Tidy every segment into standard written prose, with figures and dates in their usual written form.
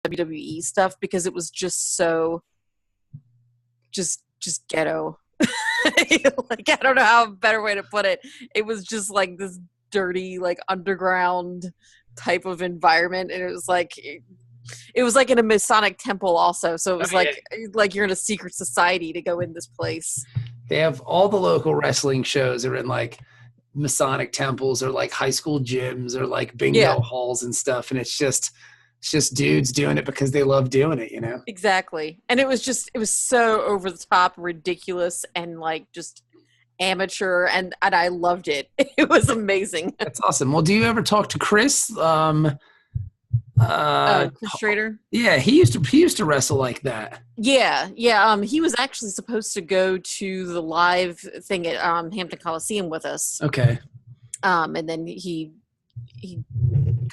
WWE stuff because it was just so just ghetto. Like, I don't know how a better way to put it. It was just like this dirty, like underground type of environment, and it was like in a Masonic temple also. So it was like you're in a secret society to go in this place. They have all the local wrestling shows are in like Masonic temples or like high school gyms or like bingo halls and stuff, and it's just dudes doing it because they love doing it, you know? Exactly. And it was so over the top, ridiculous, and like just amateur, and I loved it. It was amazing. That's awesome. Well, do you ever talk to Chris? Chris Schrader? Yeah, he used to wrestle like that. Yeah. He was actually supposed to go to the live thing at Hampton Coliseum with us. Okay. And then he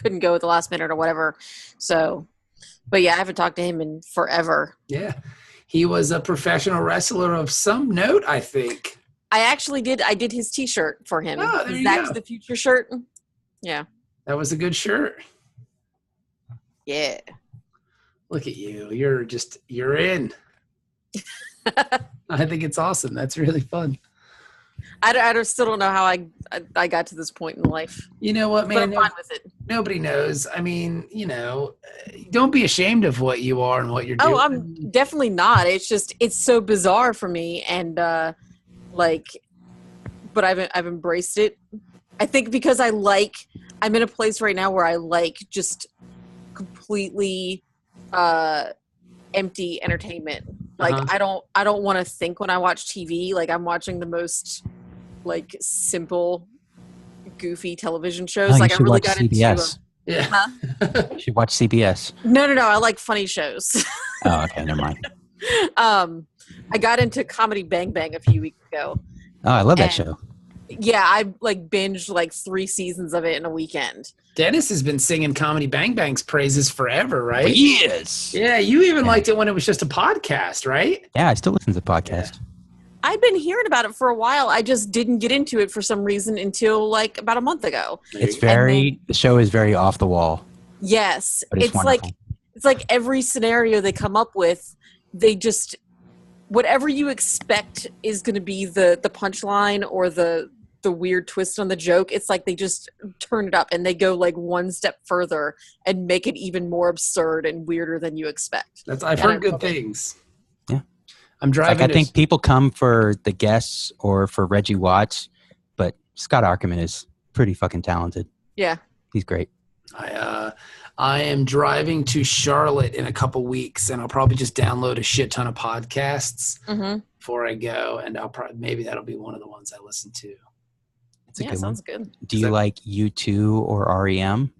couldn't go at the last minute or whatever. So, but yeah, I haven't talked to him in forever. Yeah. He was a professional wrestler of some note, I think. I actually did. I did his T-shirt for him. Oh, there his you Back go. to the Future shirt. Yeah. That was a good shirt. Yeah. Look at you. You're in. I think it's awesome. That's really fun. I still don't know how I got to this point in life. You know what, man? But I'm fine with it. Nobody knows. I mean, you know, don't be ashamed of what you are and what you're doing. Oh, I'm definitely not. It's just, it's so bizarre for me. And but I've embraced it. I think because I'm in a place right now where I like just completely empty entertainment. Like I don't want to think when I watch TV. Like I'm watching the most like simple, goofy television shows. Oh, like I really got CBS. into. Yeah. You should watch CBS. No. I like funny shows. Oh, okay, never mind. I got into Comedy Bang Bang a few weeks ago. Oh, I love that show. Yeah, I like binged like 3 seasons of it in a weekend. Dennis has been singing Comedy Bang Bang's praises forever, right? Yes. Yeah, you even liked it when it was just a podcast, right? Yeah, I still listen to the podcast. Yeah. I've been hearing about it for a while. I just didn't get into it for some reason until like about a month ago. The show is very off the wall. Yes. It's like every scenario they come up with, they just, whatever you expect is going to be the punchline or the weird twist on the joke. It's like they just turn it up and they go like one step further and make it even more absurd and weirder than you expect. I've heard good things. Yeah. I'm driving. I think people come for the guests or for Reggie Watts, but Scott Ackerman is pretty fucking talented. Yeah. He's great. I am driving to Charlotte in a couple weeks, and I'll probably just download a shit ton of podcasts before I go, and maybe that'll be one of the ones I listen to. Yeah, sounds good. Do you like U2 or REM?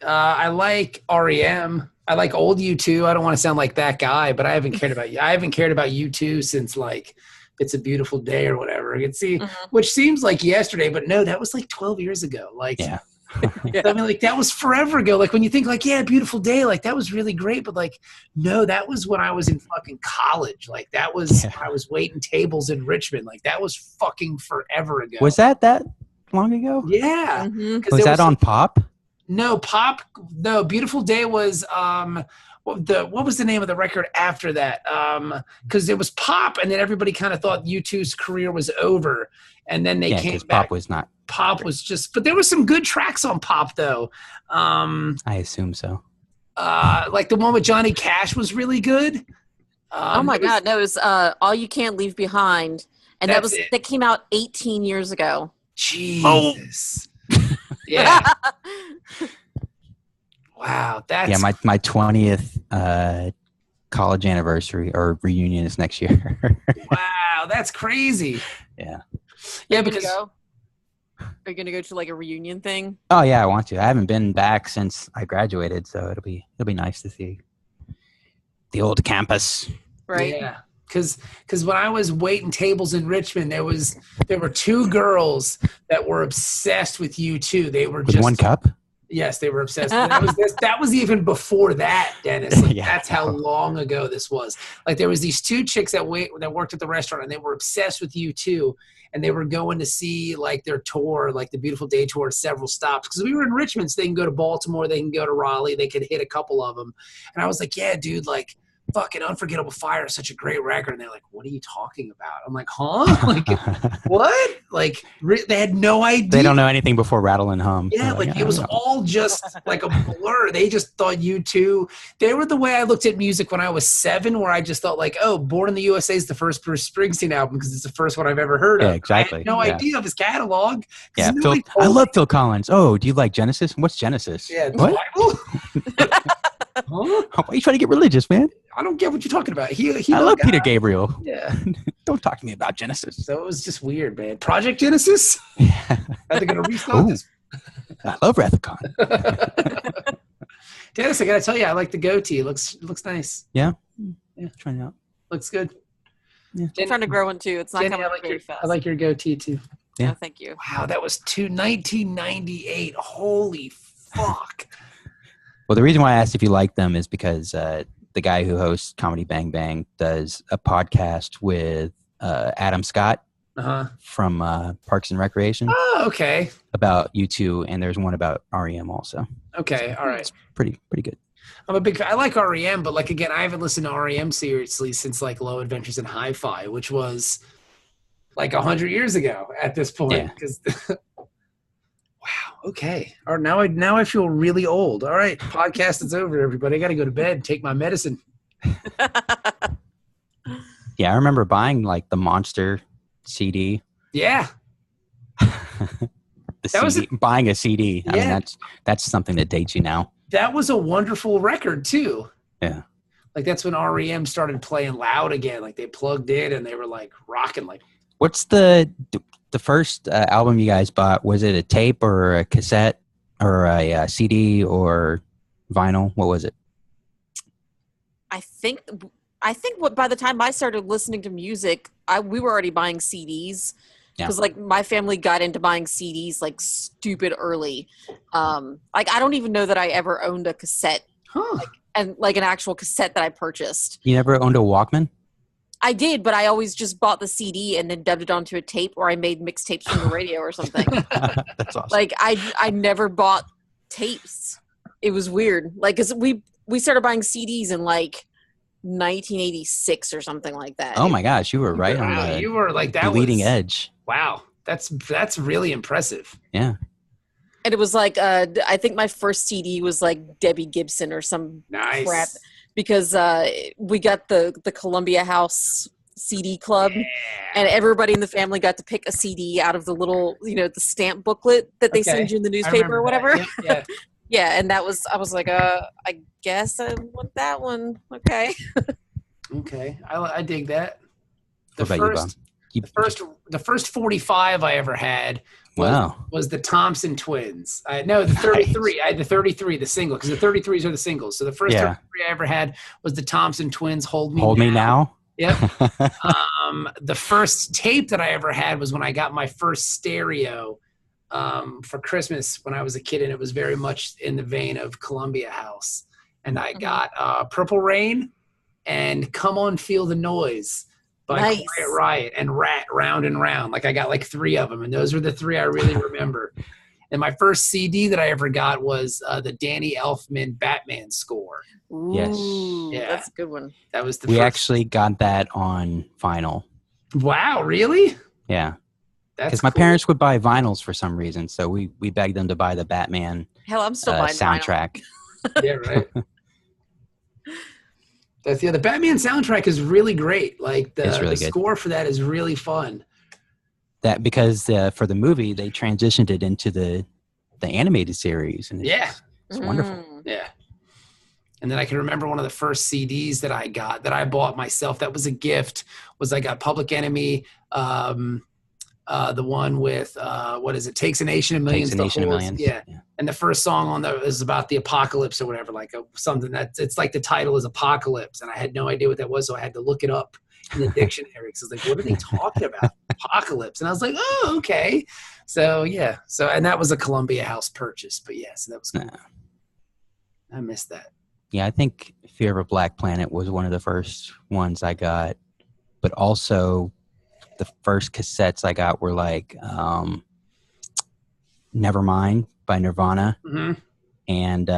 I like REM. I like old U2. I don't want to sound like that guy, but I haven't cared about U2 since like It's a Beautiful Day or whatever. I can see, which seems like yesterday, but no, that was like 12 years ago. Like, yeah. I mean, like that was forever ago. Like when you think like, yeah, Beautiful Day, like that was really great. But like, no, that was when I was in fucking college. Like that was, I was waiting tables in Richmond. Like that was fucking forever ago. Was that long ago? Yeah. Was that on Pop? No, Pop. No, Beautiful Day was, what was the name of the record after that? Because it was Pop, and then everybody kind of thought U2's career was over, and then they came back. Pop was not. Pop was just, but there were some good tracks on Pop though. I assume so. Like the one with Johnny Cash was really good. Oh my God, no, it was All You Can't Leave Behind, and that came out 18 years ago. Jesus. Yeah. Wow, that's my 20th college anniversary or reunion is next year. Wow, that's crazy. Yeah. Yeah, because are you gonna go to like a reunion thing? Oh yeah, I want to. I haven't been back since I graduated, so it'll be nice to see the old campus. Right. Yeah. Because when I was waiting tables in Richmond, there were 2 girls that were obsessed with U2. They were with one cup. Yes, they were obsessed. That was even before that, Dennis. Like, Yeah. that's how long ago this was. Like, there was these two chicks that worked at the restaurant, and they were obsessed with U2, and they were going to see like their tour, like the Beautiful Day tour, several stops, because we were in Richmond, so they can go to Baltimore, they can go to Raleigh, they could hit a couple of them. And I was like, yeah, dude, like, fucking Unforgettable Fire is such a great record. And they're like, what are you talking about? I'm like, huh? Like, what? Like, they had no idea. They don't know anything before Rattle and Hum. Yeah, They're like it was all just like a blur. They just thought U2. They were the way I looked at music when I was 7, where I just thought like, oh, Born in the USA is the first Bruce Springsteen album because it's the first one I've ever heard of. Yeah, exactly. I had no idea of his catalog. Yeah, I love Phil Collins. Oh, do you like Genesis? What's Genesis? Yeah, what? Bible? Huh? Why are you trying to get religious, man? I don't get what you're talking about. I love Peter Gabriel. Yeah. Don't talk to me about Genesis. So it was just weird, man. Project Genesis? Are they going to restart this? I love Rathacon. Dennis, I got to tell you, I like the goatee. It looks nice. Yeah? Yeah. Trying it out. Looks good. Yeah. I'm trying to grow one too. It's not Jenny, coming up very fast. I like your goatee too. Yeah. Oh, thank you. Wow, that was 1998. Holy fuck. Well, the reason why I asked if you like them is because the guy who hosts Comedy Bang Bang does a podcast with Adam Scott from Parks and Recreation. Oh, okay. About U2, and there's one about REM also. Okay, all right. It's pretty good. I'm a big fan. I like REM, but like again, I haven't listened to REM seriously since like Low Adventures in Hi-Fi, which was like 100 years ago at this point. Because wow. Okay. All right. Now I feel really old. All right. Podcast is over, everybody. I got to go to bed. Take my medicine. Yeah, I remember buying like the Monster CD. Yeah. Buying a CD. Yeah. I mean, that's something that dates you now. That was a wonderful record too. Yeah. Like that's when REM started playing loud again. Like they plugged in and they were like rocking. Like, what's the first album you guys bought? Was it a tape or a cassette or a CD or vinyl? What was it? I think by the time I started listening to music, we were already buying CDs because like my family got into buying CDs like stupid early. Like I don't even know that I ever owned a cassette, like an actual cassette that I purchased. You never owned a Walkman? I did, but I always just bought the CD and then dubbed it onto a tape, or I made mixtapes from the radio or something. That's awesome. Like I never bought tapes. It was weird. Like, 'cause we started buying CDs in like 1986 or something like that. Oh my gosh, you were right on the you were like that leading edge. Wow, that's really impressive. Yeah. And it was like I think my first CD was like Debbie Gibson or some crap, because we got the Columbia House CD club, and everybody in the family got to pick a CD out of the little, the stamp booklet that they send you in the newspaper or whatever. Yeah. Yeah, and I was like, I guess I want that one. Okay. Okay, I dig that. What about you, Bob? The first 45 I ever had was the Thompson Twins. The 33. Nice. I had the 33, the single, because the 33s are the singles. So the first 33 I ever had was the Thompson Twins, Hold Me Now. Yep. The first tape that I ever had was when I got my first stereo for Christmas when I was a kid, and it was very much in the vein of Columbia House. And I got Purple Rain and Come On Feel the Noise by Quiet Riot and Rat, Round and Round. Like I got like 3 of them, and those were the 3 I really remember. And my first CD that I ever got was the Danny Elfman Batman score. Ooh, yes. Yeah, that's a good one. That was the We first. actually got that on vinyl. Wow, really? Yeah. That's because my parents would buy vinyls for some reason, so we begged them to buy the Batman Hell, I'm still buying soundtrack. Yeah, right. The Batman soundtrack is really great. Like the score for that is really fun. That because for the movie they transitioned it into the animated series, and it's wonderful. Yeah. And then I can remember one of the first CDs that I bought myself. That was a gift. Was I got Public Enemy. The one with what is it? Takes a Nation of Millions. Takes a Nation of Millions. Yeah. And the first song on there is about the apocalypse or whatever, like something it's like the title is Apocalypse, and I had no idea what that was, so I had to look it up in the dictionary because I was like, what are they talking about? Apocalypse, and I was like, oh, okay. So yeah, and that was a Columbia House purchase, but yeah, so that was cool. I missed that. Yeah, I think Fear of a Black Planet was one of the first ones I got, but also the first cassettes I got were like Nevermind by Nirvana and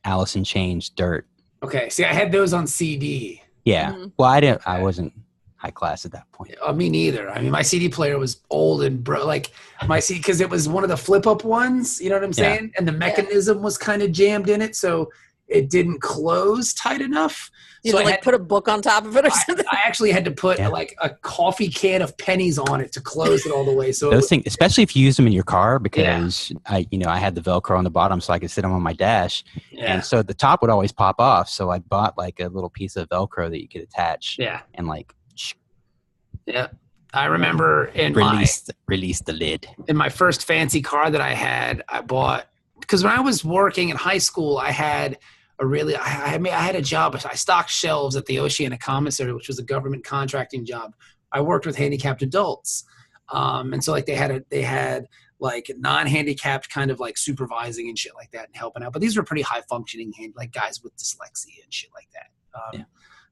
Alice in Chains' Dirt. Okay, see, I had those on CD. Yeah, well, I wasn't high class at that point. Me neither. I mean, my CD player was old and like my CD, because it was one of the flip up ones. You know what I'm saying? And the mechanism was kind of jammed in it, so it didn't close tight enough. You so put a book on top of it or something? I actually had to put like a coffee can of pennies on it to close it all the way. So those things, especially if you use them in your car, because I had the Velcro on the bottom so I could sit them on my dash, and so the top would always pop off. So I bought like a little piece of Velcro that you could attach. And like. Yeah, I remember release the lid. In my first fancy car that I had, I bought, because when I was working in high school, I had I had a job. I stocked shelves at the Oceana Commissary, which was a government contracting job. I worked with handicapped adults, and so like they had like non-handicapped kind of like supervising and shit like that and helping out. But these were pretty high functioning like guys with dyslexia and shit like that.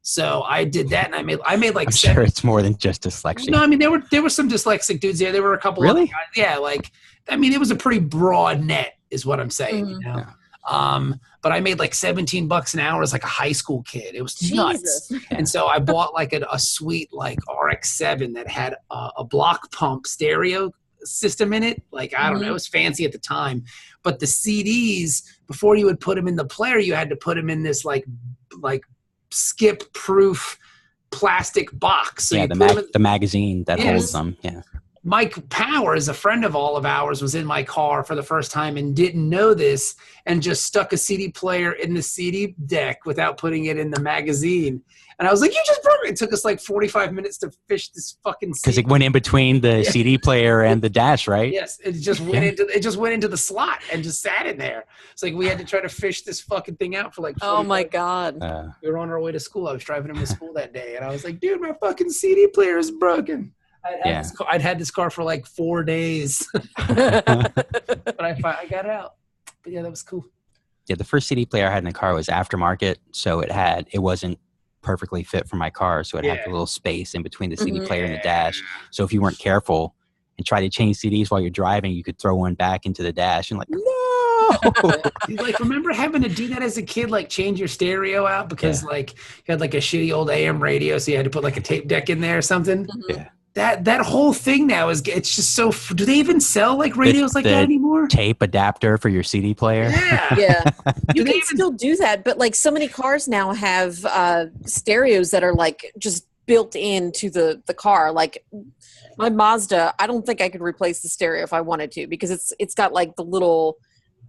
So I did that, and I made like. I'm sure it's more than just dyslexia. No, I mean there were some dyslexic dudes there. There were a couple. Really? Of guys. Yeah, like I mean it was a pretty broad net, is what I'm saying. You know. Yeah. But I made like $17 an hour as like a high school kid. It was nuts. And so I bought like a sweet like RX-7 that had a block pump stereo system in it. Like I don't know, it was fancy at the time. But the CDs, before you would put them in the player, you had to put them in this like skip proof plastic box. So the magazine that holds them. Yeah. Mike Powers, a friend of all of ours, was in my car for the first time and didn't know this and just stuck a CD player in the CD deck without putting it in the magazine. And I was like, you just broke it. It took us like 45 minutes to fish this fucking CD. Because it went in between the CD player and the dash, right? Yes. It just went into the slot and just sat in there. It's like we had to try to fish this fucking thing out for like 45 Oh my God. We were on our way to school. I was driving him to school that day and I was like, dude, my fucking CD player is broken. I'd had this car for like 4 days, but I got it out. But yeah, that was cool. Yeah, the first CD player I had in the car was aftermarket, so it wasn't perfectly fit for my car, so it had a little space in between the CD player and the dash. So if you weren't careful and tried to change CDs while you're driving, you could throw one back into the dash and like, no. Like, remember having to do that as a kid, like change your stereo out because like you had like a shitty old AM radio, so you had to put like a tape deck in there or something. Yeah. That whole thing now it's just so. Do they even sell like radios like that anymore? Tape adapter for your CD player. Yeah. You can still do that, but like so many cars now have stereos that are like just built into the car. Like my Mazda, I don't think I could replace the stereo if I wanted to because it's got like the little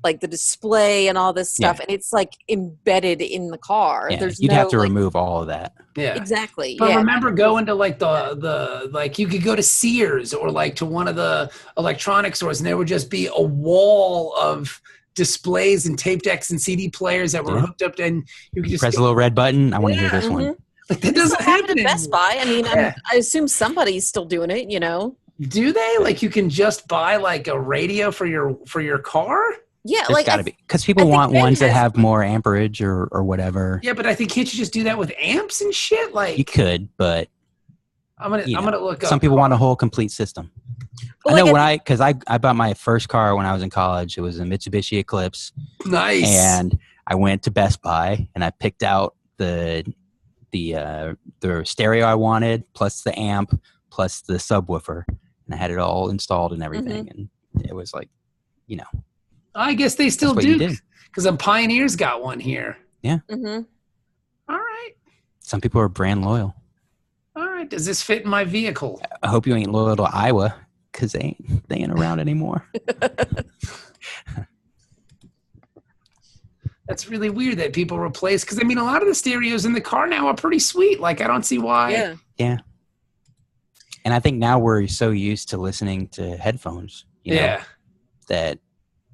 like the display and all this stuff, and it's like embedded in the car. Yeah. You'd have to remove all of that. Yeah, exactly. But remember going to like the like you could go to Sears or like to one of the electronic stores, and there would just be a wall of displays and tape decks and CD players that were hooked up, and you could just press a little red button. I want to hear this one. Like that doesn't happen at Best Buy. I mean, I assume somebody's still doing it. You know? Do they? Like you can just buy like a radio for your car? Yeah, there's like gotta be because people want ones that have more amperage or whatever. Yeah, but I think can't you just do that with amps and shit? Like you could, but I'm gonna look up. Some people want a whole complete system. Well, I know I bought my first car when I was in college. It was a Mitsubishi Eclipse. Nice. And I went to Best Buy and I picked out the stereo I wanted, plus the amp, plus the subwoofer, and I had it all installed and everything. And it was like, you know. I guess they still do because Pioneer's got one here. Yeah. All right. Some people are brand loyal. All right. Does this fit in my vehicle? I hope you ain't loyal to Iowa because they ain't around anymore. That's really weird that people replace because I mean a lot of the stereos in the car now are pretty sweet. Like I don't see why. Yeah. And I think now we're so used to listening to headphones. You know, that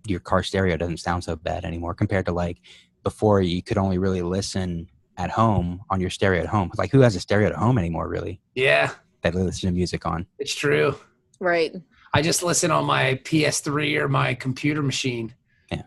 your car stereo doesn't sound so bad anymore compared to like before you could only really listen at home on your stereo at home. Like who has a stereo at home anymore really? Yeah. that they listen to music on. It's true. Right. I just listen on my PS3 or my computer machine. Yeah.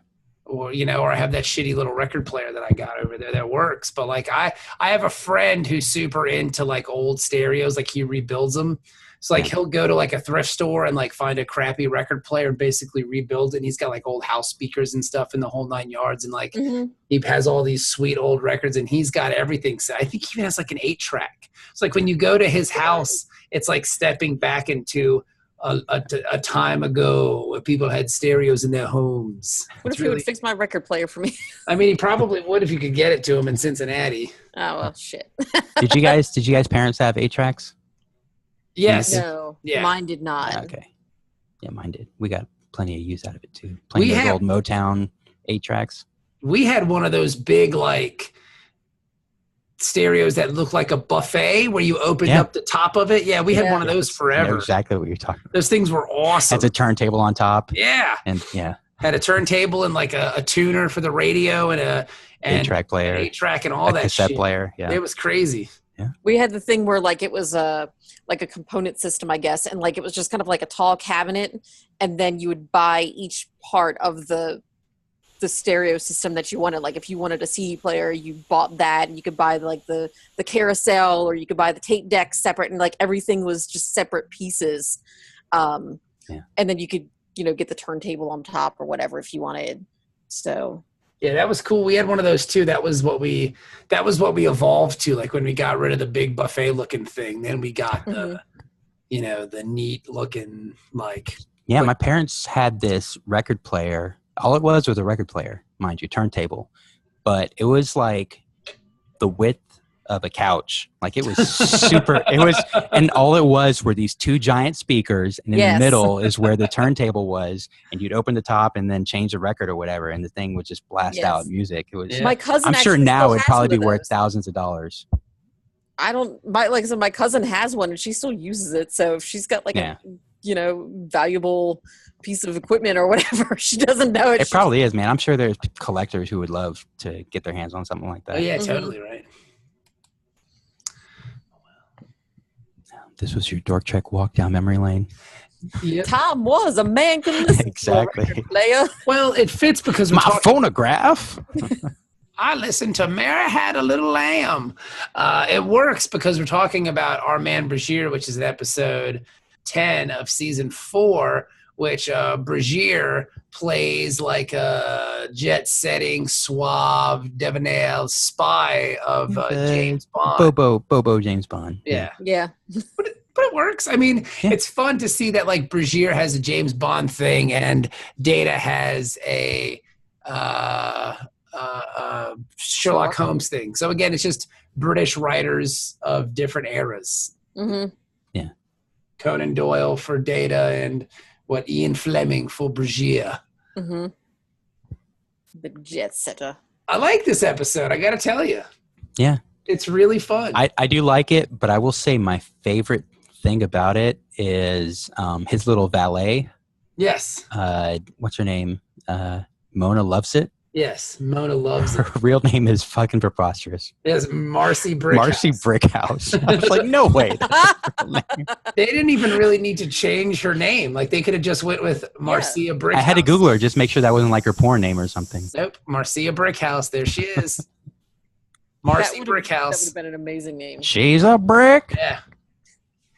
Or I have that shitty little record player that I got over there that works. But like I have a friend who's super into like old stereos, like he rebuilds them. So like he'll go to like a thrift store and like find a crappy record player and basically rebuild it. And he's got like old house speakers and stuff in the whole 9 yards. And like he has all these sweet old records and he's got everything. So I think he even has like an 8-track. It's like when you go to his house, it's like stepping back into a time ago where people had stereos in their homes. What if he would fix my record player for me? I mean, he probably would if you could get it to him in Cincinnati. Oh, well, shit. Did you guys parents have 8-tracks? Yes. No, mine did not. Okay. Yeah, mine did. We got plenty of use out of it too. Plenty of old Motown 8-tracks. We had one of those big like stereos that looked like a buffet where you opened up the top of it. Yeah, we had one of those forever. I know exactly what you're talking about. Those things were awesome. Has a turntable on top. Yeah. And had a turntable and like a tuner for the radio and a 8-track player. 8-track and all that cassette shit. Player. Yeah. It was crazy. Yeah. We had the thing where like it was like a component system, I guess, and like it was just kind of like a tall cabinet, and then you would buy each part of the stereo system that you wanted. Like if you wanted a CD player, you bought that, and you could buy like the carousel, or you could buy the tape deck separate, and like everything was just separate pieces. And then you could get the turntable on top or whatever if you wanted. So yeah, that was cool. We had one of those too. That was what we evolved to. Like when we got rid of the big buffet looking thing, then we got the the neat looking like. Yeah, my parents had this record player. All it was a record player, mind you, turntable, but it was like the width of a couch. Like it was super. And all it was were these 2 giant speakers, and in the middle is where the turntable was. And you'd open the top and then change the record or whatever, and the thing would just blast out music. It was. My cousin. I'm sure now it'd probably be worth thousands of dollars. Like I said, my cousin has one and she still uses it. So if she's got like a valuable piece of equipment or whatever, she doesn't know it. It probably is, man. I'm sure there's collectors who would love to get their hands on something like that. Oh yeah, totally right. This was your Dork Trek walk down memory lane. Yep. Tom was a man could listen exactly. to a record player. Well, it fits because my phonograph. I listened to Mary Had a Little Lamb. It works because we're talking about our man Bashir, which is episode 10 of season 4, which Bashir plays like a jet-setting, suave, debonair spy of James Bond. Bobo James Bond. Yeah. But it works. I mean, it's fun to see that like Bashir has a James Bond thing and Data has a Sherlock Holmes thing. So again, it's just British writers of different eras. Mm-hmm. Yeah. Conan Doyle for Data and Ian Fleming for Bashir. Mm-hmm. The jet setter. I like this episode. I got to tell you. Yeah. It's really fun. I do like it, but I will say my favorite thing about it is his little valet. Yes. What's her name? Mona Loves It. Yes, Mona loves it. Her real name is fucking preposterous. Yes, Marcy Brickhouse. Marcy Brickhouse. I was like, no way. They didn't even really need to change her name. Like they could have just went with Marcia Brickhouse. I had to Google her, just make sure that wasn't like her porn name or something. Nope, Marcia Brickhouse. There she is. Marcy Brickhouse. That would have been an amazing name. She's a brick. Yeah.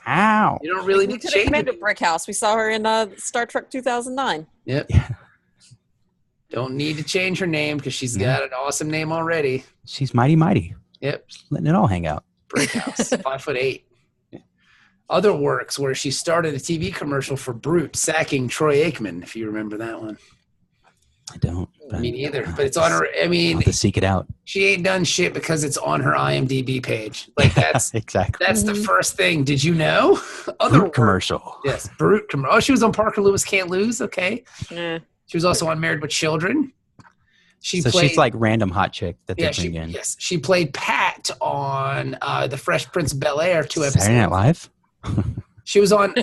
Ow. You don't really need to change Commander Brickhouse. We saw her in Star Trek 2009. Yep. Yeah. Don't need to change her name because she's got an awesome name already. She's mighty. Yep. Just letting it all hang out. Brickhouse, 5'8". Yeah. Other works where she started a TV commercial for Brute, sacking Troy Aikman, if you remember that one. I don't. Me neither. But it's on her. I mean, I'll have to seek it out. She ain't done shit because it's on her IMDb page. Like that's exactly. That's the first thing. Did you know? Brute commercial. Yes, Brute commercial. Oh, she was on Parker Lewis Can't Lose. Okay. Yeah. She was also on Married with Children. She's like random hot chick that they bring in. Yes, she played Pat on The Fresh Prince of Bel-Air 2 episodes. Saturday Night Live. She was on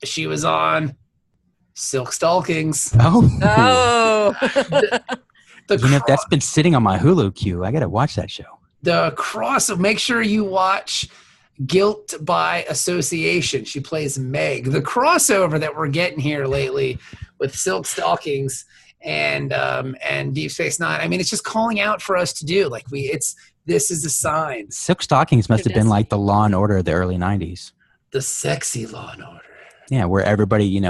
She was on Silk Stalkings. Oh. That's been sitting on my Hulu queue. I got to watch that show. The cross of, make sure you watch Guilt by Association. She plays Meg. The crossover that we're getting here lately with Silk Stockings and Deep Space Nine. I mean, it's just calling out for us to do. Like this is a sign. Silk Stockings must have been like the Law and Order of the early 90s. The sexy Law and Order. Yeah, where everybody,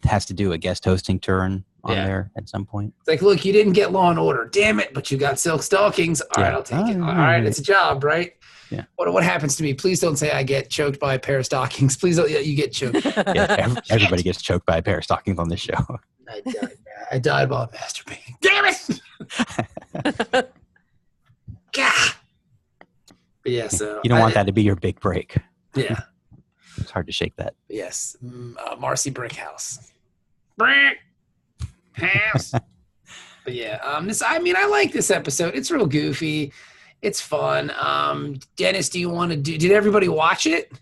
has to do a guest hosting turn on there at some point. It's like, look, you didn't get Law and Order. Damn it, but you got Silk Stockings. All right, I'll take it. All right, it's a job, right? Yeah. What happens to me? Please don't say I get choked by a pair of stockings. Please don't. You get choked. Yeah, everybody gets choked by a pair of stockings on this show. I died while masturbating. Damn it! God. But yeah, so you don't want that to be your big break. Yeah. It's hard to shake that. Yes. Marcy Brickhouse. Brick House. But yeah, I like this episode. It's real goofy. It's fun. Dennis, did everybody watch it?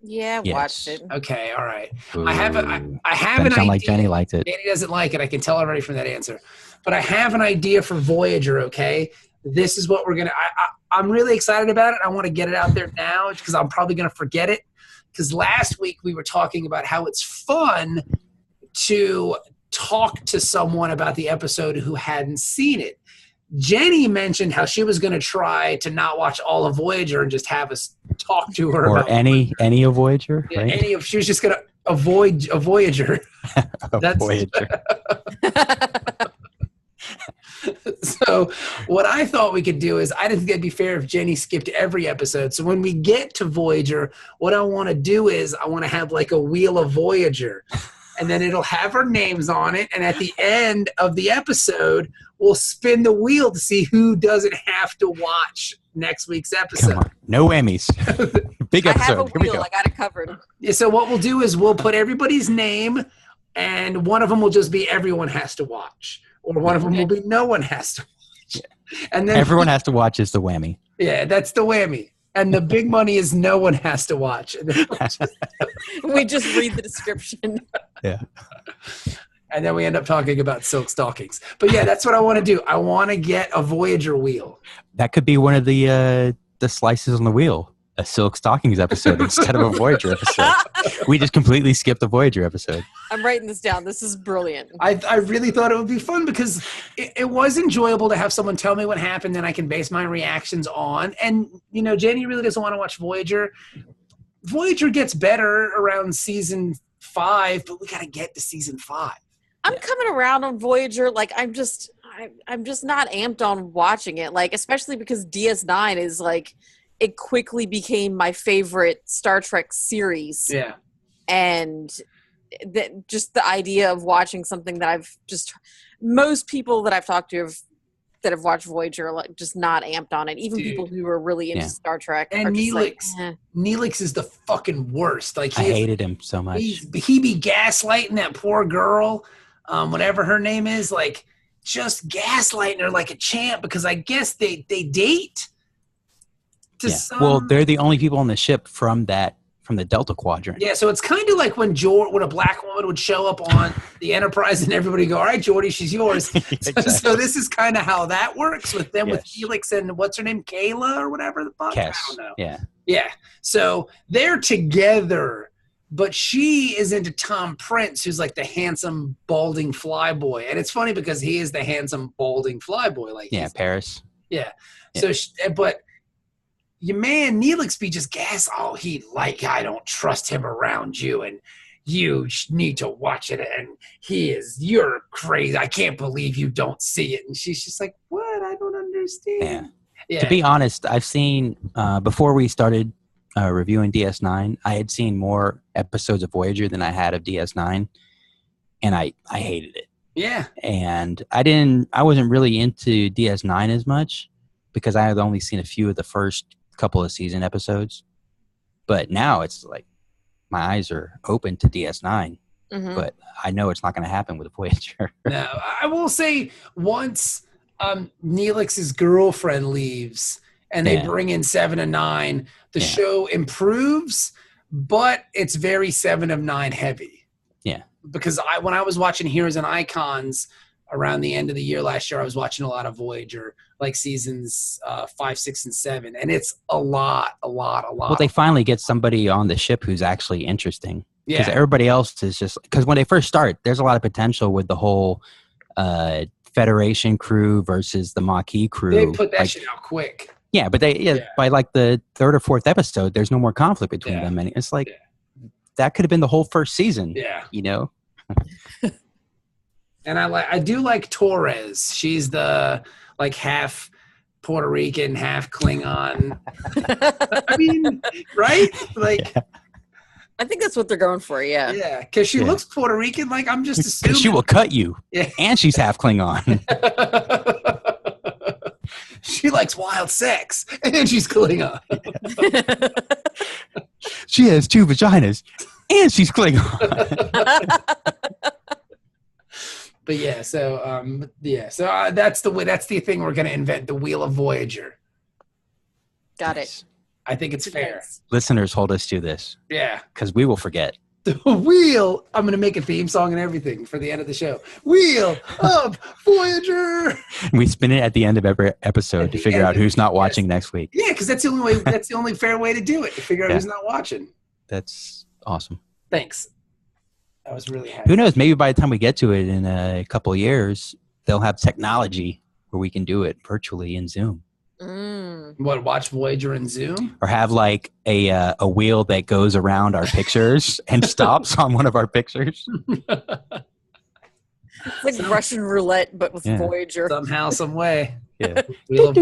Yeah, Yes. watched it. Okay, all right. Ooh, I have an sound idea. like Jenny liked it. Danny doesn't like it. I can tell already from that answer. But I have an idea for Voyager, okay? This is what we're going to – I'm really excited about it. I want to get it out there now because I'm probably going to forget it. Because last week we were talking about how it's fun to talk to someone about the episode who hadn't seen it. Jenny mentioned how she was going to try to not watch all of Voyager and just have us talk to her or about any of Voyager, right? She was just going to avoid a Voyager. Voyager. So what I thought we could do is, I didn't think it'd be fair if Jenny skipped every episode. So when we get to Voyager, what I want to do is I want to have like a Wheel of Voyager. And then it'll have our names on it. And at the end of the episode, we'll spin the wheel to see who doesn't have to watch next week's episode. Come on. No whammies. Big episode. I have a Here we wheel. go. I got it covered. Yeah, so what we'll do is we'll put everybody's name, and one of them will just be everyone has to watch. Or one of them will be no one has to watch. And then Everyone has to watch is the whammy. Yeah, that's the whammy. And the big money is no one has to watch. We just read the description. Yeah. And then we end up talking about Silk Stockings. But yeah, that's what I want to do. I want to get a Voyager wheel. That could be one of the slices on the wheel. A Silk Stockings episode instead of a Voyager episode. We just completely skipped the Voyager episode. I'm writing this down. This is brilliant. I really thought it would be fun because it was enjoyable to have someone tell me what happened, then I can base my reactions on. And, Jenny really doesn't want to watch Voyager. Voyager gets better around season 5, but we got to get to season 5. I'm coming around on Voyager. Like, I'm just not amped on watching it. Like, especially because DS9 is like, it quickly became my favorite Star Trek series. Yeah. And just the idea of watching something that most people that I've talked to that have watched Voyager are like just not amped on it. Even people who are really into Star Trek. And are just Neelix is the fucking worst. Like I hated him so much. He be gaslighting that poor girl, whatever her name is, like just gaslighting her like a champ because I guess they date. Well, they're the only people on the ship from the Delta Quadrant. Yeah, so it's kind of like when a black woman would show up on the Enterprise and everybody go, all right, Geordi, she's yours. Exactly. So this is kind of how that works with them, with Felix and what's her name, Kayla or whatever the fuck? Cass. I don't know. Yeah. Yeah, so they're together, but she is into Tom Prince, who's like the handsome, balding flyboy. And it's funny because he is the handsome, balding flyboy. Like Paris. Yeah. So, but your man Neelix be just gas. Oh, I don't trust him around you, and you need to watch it. And you're crazy. I can't believe you don't see it. And she's just like, what? I don't understand. Yeah. To be honest, I've seen before we started reviewing DS9, I had seen more episodes of Voyager than I had of DS9, and I hated it. Yeah. And I wasn't really into DS9 as much because I had only seen a few of the first couple of season episodes. But now it's like my eyes are open to DS9, but I know it's not going to happen with Voyager. No, I will say once Neelix's girlfriend leaves and they bring in 7 of 9, the show improves, but it's very 7 of 9 heavy. Yeah. Because when I was watching Heroes and Icons, around the end of the year last year, I was watching a lot of Voyager, like seasons 5, 6, and 7, and it's a lot. Well, they finally get somebody on the ship who's actually interesting. Because Yeah. everybody else is just because when they first start, there's a lot of potential with the whole Federation crew versus the Maquis crew. They put that shit out quick. Yeah, but by like the 3rd or 4th episode, there's no more conflict between them, and it's like that could have been the whole first season. Yeah, you know. And I do like Torres. She's the like half Puerto Rican, half Klingon. I mean, right? Like, I think that's what they're going for. Yeah. Yeah, because she looks Puerto Rican. Like, I'm just assuming she will cut you. Yeah, and she's half Klingon. She likes wild sex, and she's Klingon. She has 2 vaginas, and she's Klingon. But yeah, so that's the way. That's the thing we're gonna invent: the Wheel of Voyager. Got it. I think it's fair. Listeners, hold us to this. Yeah, because we will forget. The wheel. I'm gonna make a theme song and everything for the end of the show. Wheel of Voyager. We spin it at the end of every episode to figure out who's not watching next week. Yeah, because that's the only way. That's the only fair way to do it. To figure out who's not watching. That's awesome. Thanks. I was really happy. Who knows? Maybe by the time we get to it in a couple of years, they'll have technology where we can do it virtually in Zoom. What? Watch Voyager in Zoom, or have like a wheel that goes around our pictures and stops on one of our pictures. It's like Russian roulette, but with Voyager. Somehow, some way. Yeah. Wheel of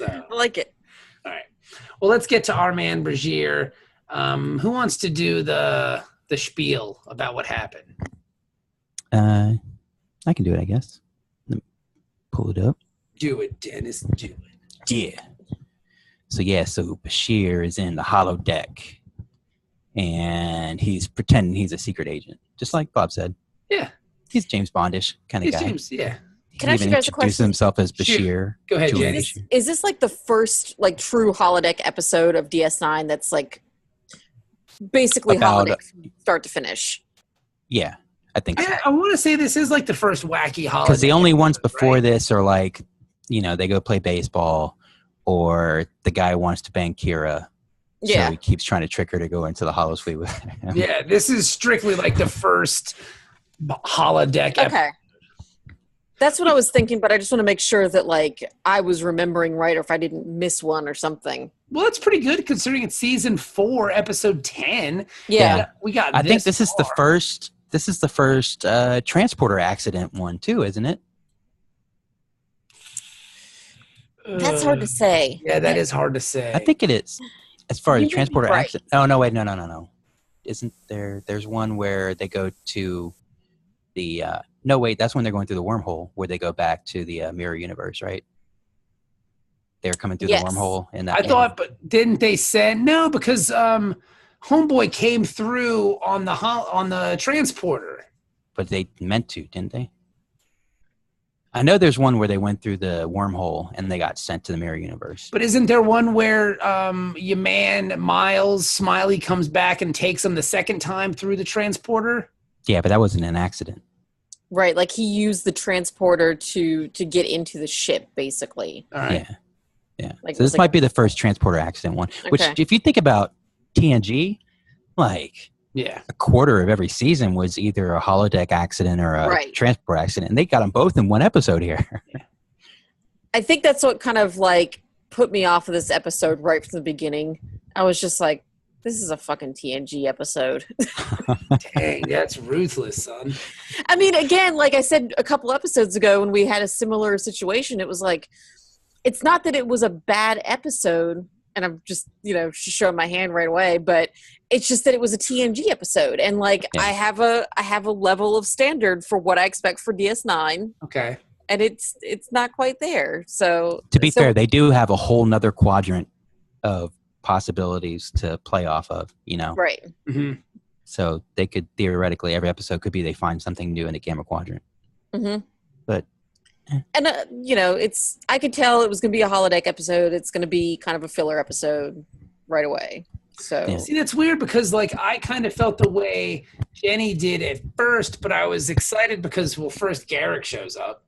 I like it. All right. Well, let's get to our man Bashir. Who wants to do the spiel about what happened? I can do it, I guess. Let me pull it up. Do it, Dennis. Do it. Yeah. So Bashir is in the holodeck, and he's pretending he's a secret agent, just like Bob said. Yeah. He's James Bondish kind of guy. James, yeah. Can I ask you guys a question? Introduces himself as Bashir. Sure. Go ahead, Jenny. Is this like the first like true holodeck episode of DS9 that's like basically holodeck from start to finish? Yeah, I think so. I want to say this is like the first wacky holodeck. Because the only ones before this are like, they go play baseball, or the guy wants to bang Kira. Yeah. So he keeps trying to trick her to go into the holosuite with him. Yeah, this is strictly like the first holodeck episode. Okay. That's what I was thinking, but I just want to make sure that like I was remembering right, or if I didn't miss one or something. Well, that's pretty good considering it's season 4, episode 10. Yeah. We got I think this far. is the first. This is the first transporter accident one too, isn't it? That's hard to say. Yeah, that is hard to say. I think it is. As far as transporter right. accident. Oh no! Wait, no. Isn't there? There's one where they go to the. No, wait. That's when they're going through the wormhole, where they go back to the mirror universe, right? They're coming through the wormhole in that. I thought, but didn't they send no? Because Homeboy came through on the transporter. But they meant to, didn't they? I know there's one where they went through the wormhole and they got sent to the mirror universe. But isn't there one where your man Miles Smiley comes back and takes him the second time through the transporter? Yeah, but that wasn't an accident. Right, like he used the transporter to get into the ship, basically. All right. Yeah. Like, so this might be the first transporter accident one. Okay. Which, if you think about TNG, like a quarter of every season was either a holodeck accident or a transport accident, and they got them both in one episode here. I think that's what kind of like put me off of this episode right from the beginning. I was just like, this is a fucking TNG episode. Dang, that's ruthless, son. I mean, again, like I said a couple episodes ago when we had a similar situation, it was like, it's not that it was a bad episode, and I'm just, showing my hand right away, but it's just that it was a TNG episode. And like, I have a level of standard for what I expect for DS9. Okay. And it's not quite there. So to be fair, they do have a whole nother quadrant of possibilities to play off of, Right. Mm-hmm. So they could theoretically, every episode could be they find something new in the Gamma Quadrant. Mm-hmm. But and I could tell it was going to be a holodeck episode. It's going to be kind of a filler episode right away. So Yeah. See, that's weird because like I kind of felt the way Jenny did at first, but I was excited because first Garrick shows up.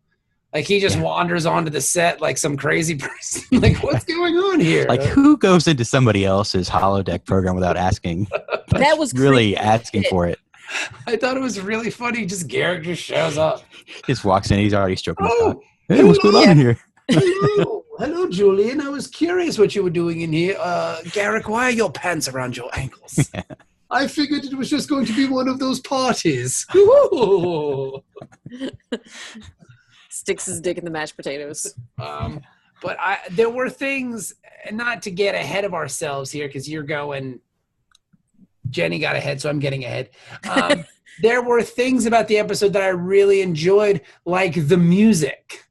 Like he just wanders onto the set like some crazy person. Like, what's going on here? Like, who goes into somebody else's holodeck program without asking? that was really creepy. asking for it. I thought it was really funny. Just Garrick just shows up. Just walks in. He's already stroking his cock. Oh, Hey, what's going on in here? Hello, Julian. I was curious what you were doing in here. Garrick, why are your pants around your ankles? I figured it was just going to be one of those parties. Sticks his dick in the mashed potatoes. But there were things, not to get ahead of ourselves here, because you're going, Jenny got ahead, so I'm getting ahead. There were things about the episode that I really enjoyed, like the music.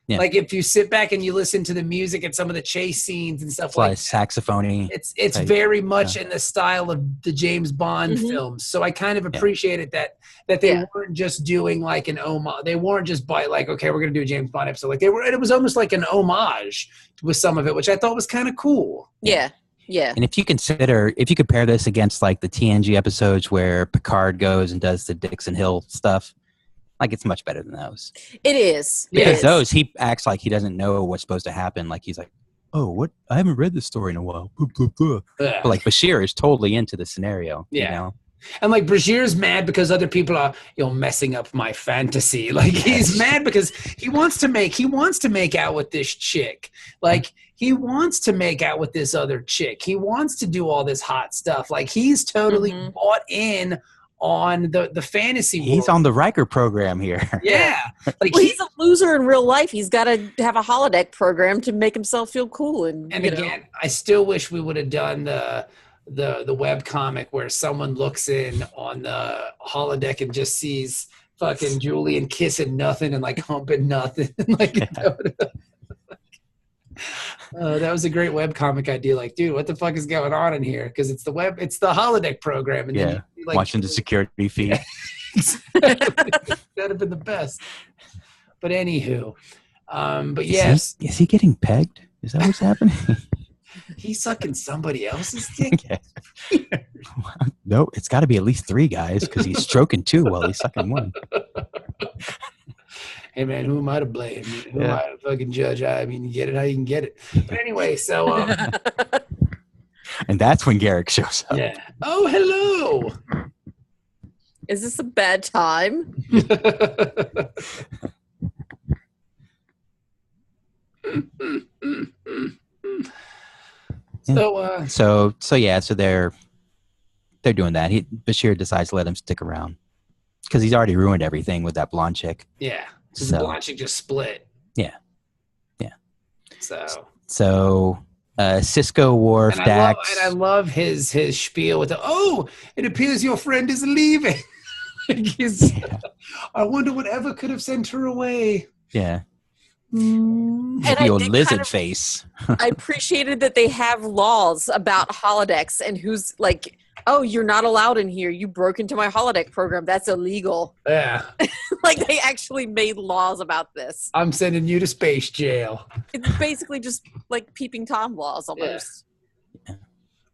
Yeah. Like if you sit back and you listen to the music and some of the chase scenes and stuff it's like saxophony. It's very much in the style of the James Bond films. So I kind of appreciated that they weren't just doing like an homage. They weren't just okay, we're going to do a James Bond episode. Like it was almost like an homage with some of it, which I thought was kind of cool. Yeah. Yeah. And if you compare this against like the TNG episodes where Picard goes and does the Dixon Hill stuff, like it's much better than those. It is. Because those, he acts like he doesn't know what's supposed to happen. Like he's like, oh, what? I haven't read this story in a while. But like Bashir is totally into the scenario. Yeah. You know? And like Bashir's mad because other people are, messing up my fantasy. Like he's mad because he wants to make out with this chick. Like he wants to make out with this other chick. He wants to do all this hot stuff. Like he's totally bought in on the fantasy world. He's on the Riker program here. Yeah. Like he's a loser in real life. He's got to have a holodeck program to make himself feel cool. And again, I still wish we would have done the web comic where someone looks in on the holodeck and just sees fucking Julian kissing nothing and like humping nothing. Like that was a great web comic idea. Like, dude, what the fuck is going on in here? Because it's the holodeck program. And then you, like, watching the security feed. That'd have been the best. But anywho, but yes. Is he getting pegged? Is that what's happening? He's sucking somebody else's dick? No, it's got to be at least 3 guys because he's stroking 2 while he's sucking 1. Hey, man, who am I to blame? Who am I to fucking judge? I mean, you get it how you can get it. But anyway, so... and that's when Garrick shows up. Yeah. Oh, hello! Is this a bad time? So they're doing that. Bashir decides to let him stick around because he's already ruined everything with that blonde chick. Yeah, the blonde chick just split. Yeah. So Cisco, Worf, Dax. I love his spiel with it appears your friend is leaving. I wonder whatever could have sent her away. Yeah. And your lizard face. I appreciated that they have laws about holodecks and who's like, oh, you're not allowed in here. You broke into my holodeck program. That's illegal. Yeah. Like they actually made laws about this. I'm sending you to space jail. It's basically just like peeping Tom laws almost. Yeah.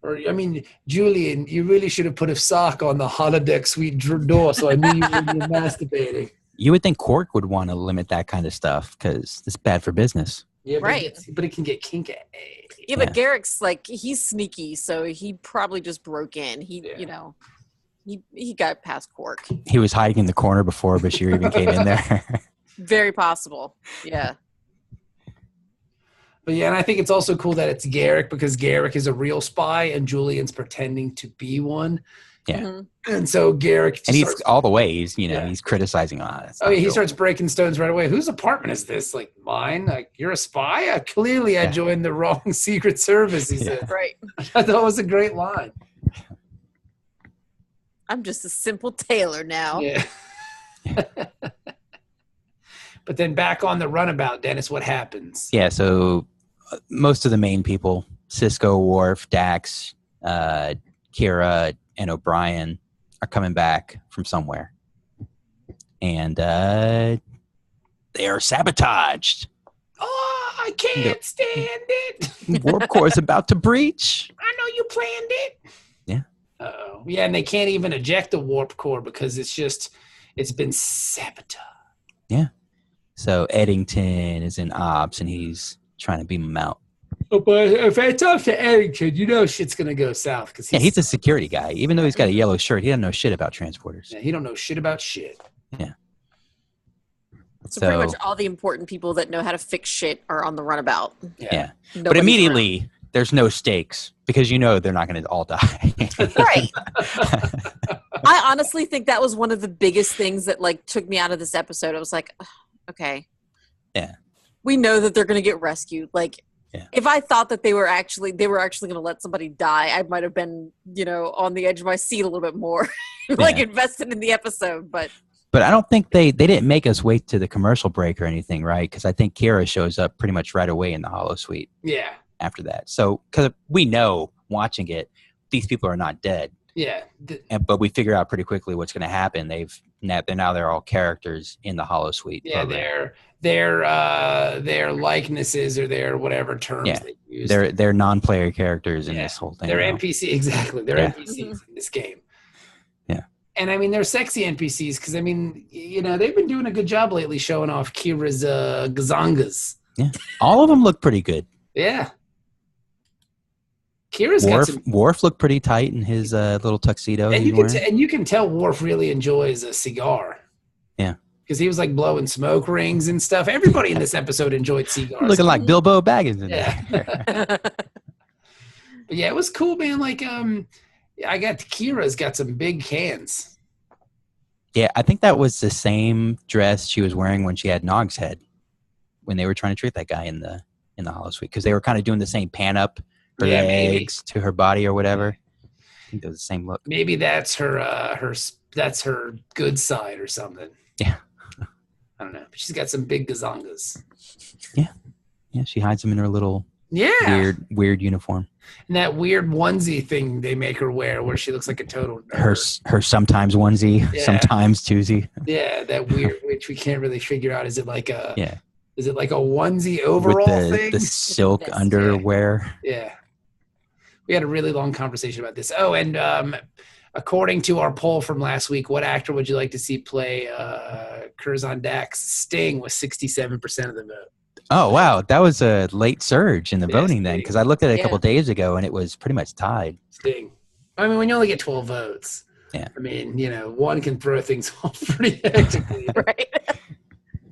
Or, I mean, Julian, you really should have put a sock on the holodeck suite door so I knew you wouldn't be masturbating. You would think Quark would want to limit that kind of stuff because it's bad for business. Yeah, right. But it can get kinky. Yeah, but Garrick's like, he's sneaky, so he probably just broke in. He got past Quark. He was hiding in the corner before Bashir even came in there. Very possible. Yeah. But yeah, and I think it's also cool that it's Garrick because Garrick is a real spy and Julian's pretending to be one. Yeah. Mm-hmm. And so Garrick and he's all the way he's criticizing on it. He starts breaking stones right away. Whose apartment is this? Like mine? Like you're a spy? Clearly I joined the wrong Secret Service, he said. Right. I thought it was a great line. I'm just a simple tailor now. Yeah. But then back on the runabout, Dennis, what happens? Yeah, so most of the main people, Cisco, Worf, Dax, Kira, and O'Brien are coming back from somewhere. And they are sabotaged. Oh, I can't stand it. Warp core is about to breach. I know you planned it. Yeah. Oh, yeah, and they can't even eject the warp core because it's been sabotaged. Yeah. So Eddington is in ops, and he's trying to beam him out. Oh, but if it's up to Eddington, shit's gonna go south because he's a security guy. Even though he's got a yellow shirt, he doesn't know shit about transporters. Yeah, he don't know shit about shit. Yeah. So pretty much all the important people that know how to fix shit are on the runabout. Yeah. But immediately there's no stakes because they're not going to all die. Right. I honestly think that was one of the biggest things that took me out of this episode. I was like, okay. Yeah. We know that they're going to get rescued. If I thought that they were actually going to let somebody die, I might have been, on the edge of my seat a little bit more, invested in the episode. But I don't think they didn't make us wait to the commercial break or anything, right? Because I think Kira shows up pretty much right away in the Hollow Suite. Yeah. After that, so because we know watching it, these people are not dead. Yeah. But we figure out pretty quickly what's going to happen. They're all characters in the Hollow Suite. Yeah, program. their likenesses or their whatever terms they use. They're non-player characters in this whole thing. They're NPC exactly. They're NPCs in this game. Yeah. And I mean, they're sexy NPCs because I mean, they've been doing a good job lately showing off Kira's gazangas. Yeah, all of them look pretty good. Yeah. Kira's Worf looked pretty tight in his little tuxedo. And you can tell Worf really enjoys a cigar. Yeah. Because he was blowing smoke rings and stuff. Everybody in this episode enjoyed cigars. Looking like Bilbo Baggins in there. But yeah, it was cool, man. I got Kira's got some big hands. Yeah, I think that was the same dress she was wearing when she had Nog's head when they were trying to treat that guy in the Hollow Suite because they were kind of doing the same pan up her legs to her body or whatever. I think it was the same look. Maybe that's that's her good side or something. Yeah. I don't know. But she's got some big gazangas. Yeah. Yeah, she hides them in her little weird uniform. And that weird onesie thing they make her wear where she looks like a total nerd. Her sometimes onesie, sometimes twosie. Yeah, that weird, which we can't really figure out. Is it like a onesie overall thing? The silk underwear. Yeah. We had a really long conversation about this. Oh, and according to our poll from last week, what actor would you like to see play Curzon Dax? Sting was 67% of the vote. Oh, wow. That was a late surge in the voting then, because I looked at it a couple days ago, and it was pretty much tied. Sting. I mean, when you only get 12 votes, I mean, one can throw things off pretty hectically. Right.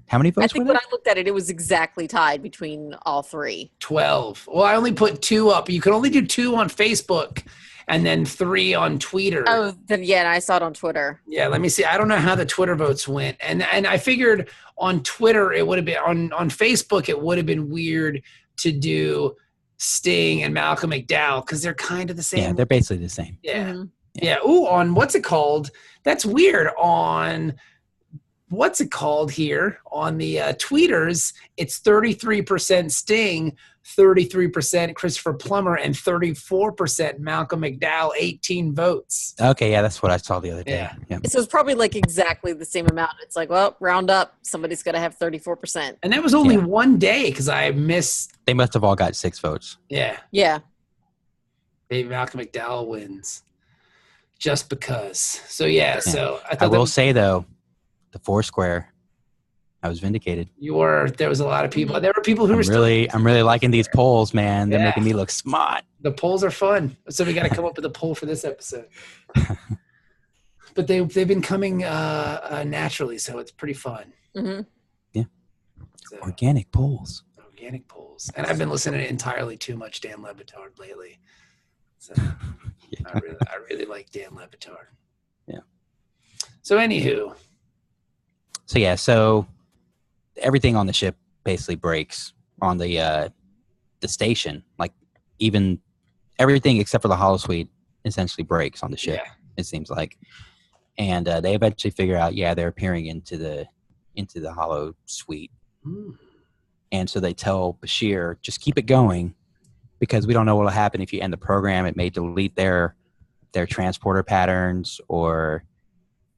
How many votes I think when I looked at it, it was exactly tied between all three. 12. Well, I only put 2 up. You can only do 2 on Facebook and then 3 on Twitter. Oh, then I saw it on Twitter. Yeah, let me see. I don't know how the Twitter votes went. And I figured on Twitter, it would have been on Facebook, it would have been weird to do Sting and Malcolm McDowell because they're kind of the same. Yeah, they're basically the same. Yeah. Mm-hmm. Yeah. Ooh, on what's it called? That's weird. On what's it called here on the tweeters, it's 33% Sting, 33% Christopher Plummer, and 34% Malcolm McDowell, 18 votes. Okay, yeah, that's what I saw the other day. Yeah. So it's probably exactly the same amount. It's well, round up, somebody's got to have 34%. And that was only one day because I missed. They must have all got 6 votes. Yeah. Yeah. Maybe Malcolm McDowell wins just because. So, so I will say, though, the Foursquare, I was vindicated. There was a lot of people. There were people who I'm really liking these polls, man. They're making me look smart. The polls are fun. So we got to come up with a poll for this episode. But they've been coming naturally, so it's pretty fun. Mm-hmm. Yeah. So, organic polls. And I've been listening to entirely too much Dan Le Batard lately. So I really like Dan Le Batard. Yeah. So anywho. So everything on the ship basically breaks on the station. Even everything except for the Hollow Suite essentially breaks on the ship. Yeah. It seems like, and they eventually figure out, they're appearing into the Hollow Suite, and so they tell Bashir, just keep it going, because we don't know what will happen if you end the program. It may delete their transporter patterns, or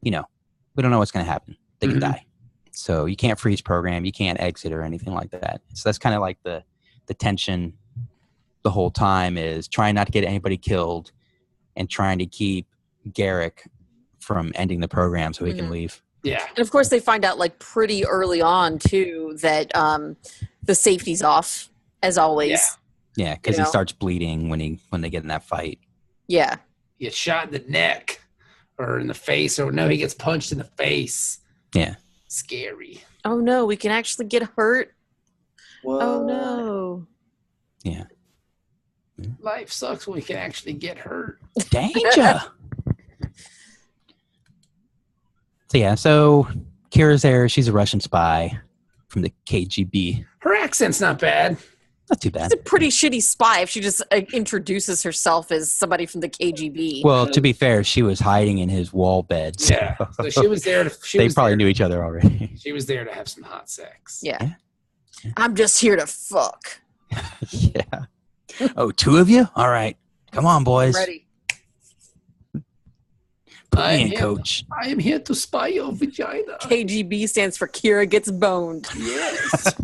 we don't know what's going to happen. They can die. So you can't freeze program. You can't exit or anything like that. So that's kind of like the tension the whole time is trying not to get anybody killed and trying to keep Garrick from ending the program so he can leave. Yeah. And of course they find out like pretty early on too that the safety's off as always. Yeah, because he starts bleeding when they get in that fight. Yeah. He gets shot in the neck or in the face, or no, he gets punched in the face. Yeah. Scary. Oh no, we can actually get hurt. What? Oh no. Yeah. Life sucks when we can actually get hurt. Danger. So Kira's there. She's a Russian spy from the KGB. Her accent's not bad. Not too bad. She's a pretty shitty spy if she just introduces herself as somebody from the KGB. Well, to be fair, she was hiding in his wall bed. So. Yeah. So she was there to... They probably knew each other already. She was there to have some hot sex. Yeah. I'm just here to fuck. Yeah. Oh, two of you? All right. Come on, boys. Ready. Put me in, coach. I am here to spy your vagina. KGB stands for Kira Gets Boned. Yes.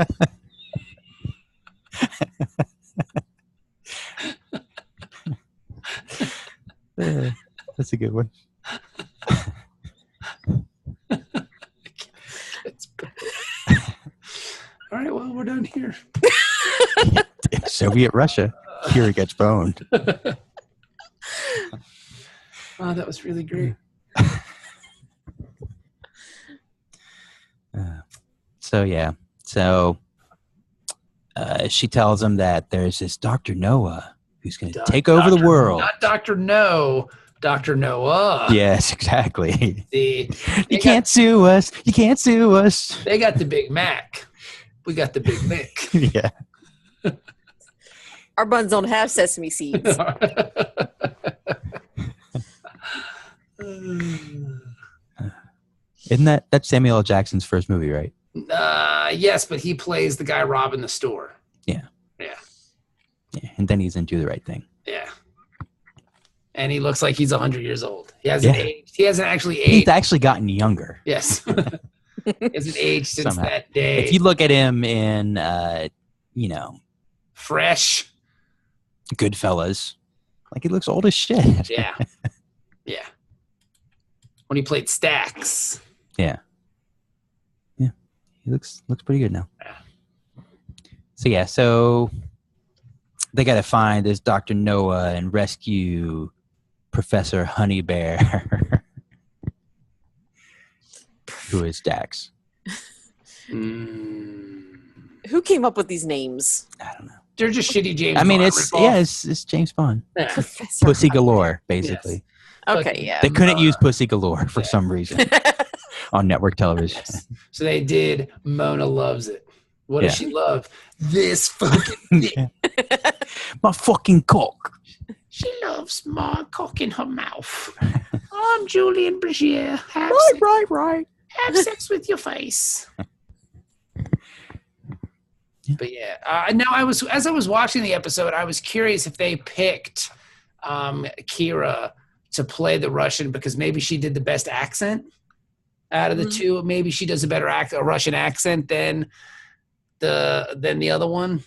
That's a good one. All right, well, we're done here. Soviet Russia. Kira Gets Boned. Oh, that was really great. So she tells him that there's this Dr. Noah who's going to take over the world. Not Dr. No, Dr. Noah. Yes, exactly. You can't sue us. You can't sue us. They got the Big Mac. We got the Big Mick. Yeah. Our buns don't have sesame seeds. Isn't that's Samuel L. Jackson's first movie, right? Yes, but he plays the guy robbing the store. Yeah. Yeah. Yeah, and then he's in Do the Right Thing. Yeah. And he looks like he's 100 years old. He hasn't aged. He hasn't actually aged. He's actually gotten younger. Yes. He hasn't aged since Somehow. that day. If you look at him in, Fresh. Goodfellas, like he looks old as shit. Yeah. Yeah. When he played Stax. Yeah. Yeah. He looks pretty good now. Yeah. So they got to find this Dr. Noah and rescue Professor Honey Bear, who is Dax. Who came up with these names? I don't know. They're just shitty James I mean, Bond it's ripoff. it's James Bond. Yeah. Pussy galore, basically. Yes. Okay, yeah. They couldn't use Pussy galore for some reason on network television. Yes. So they did Mona Loves It. What does she love? This fucking thing. My fucking cock. She loves my cock in her mouth. I'm Julian Bashir. Right. Have sex with your face. But yeah, now as I was watching the episode, I was curious if they picked Kira to play the Russian because maybe she did the best accent out of the two. Maybe she does a better a Russian accent than the other one.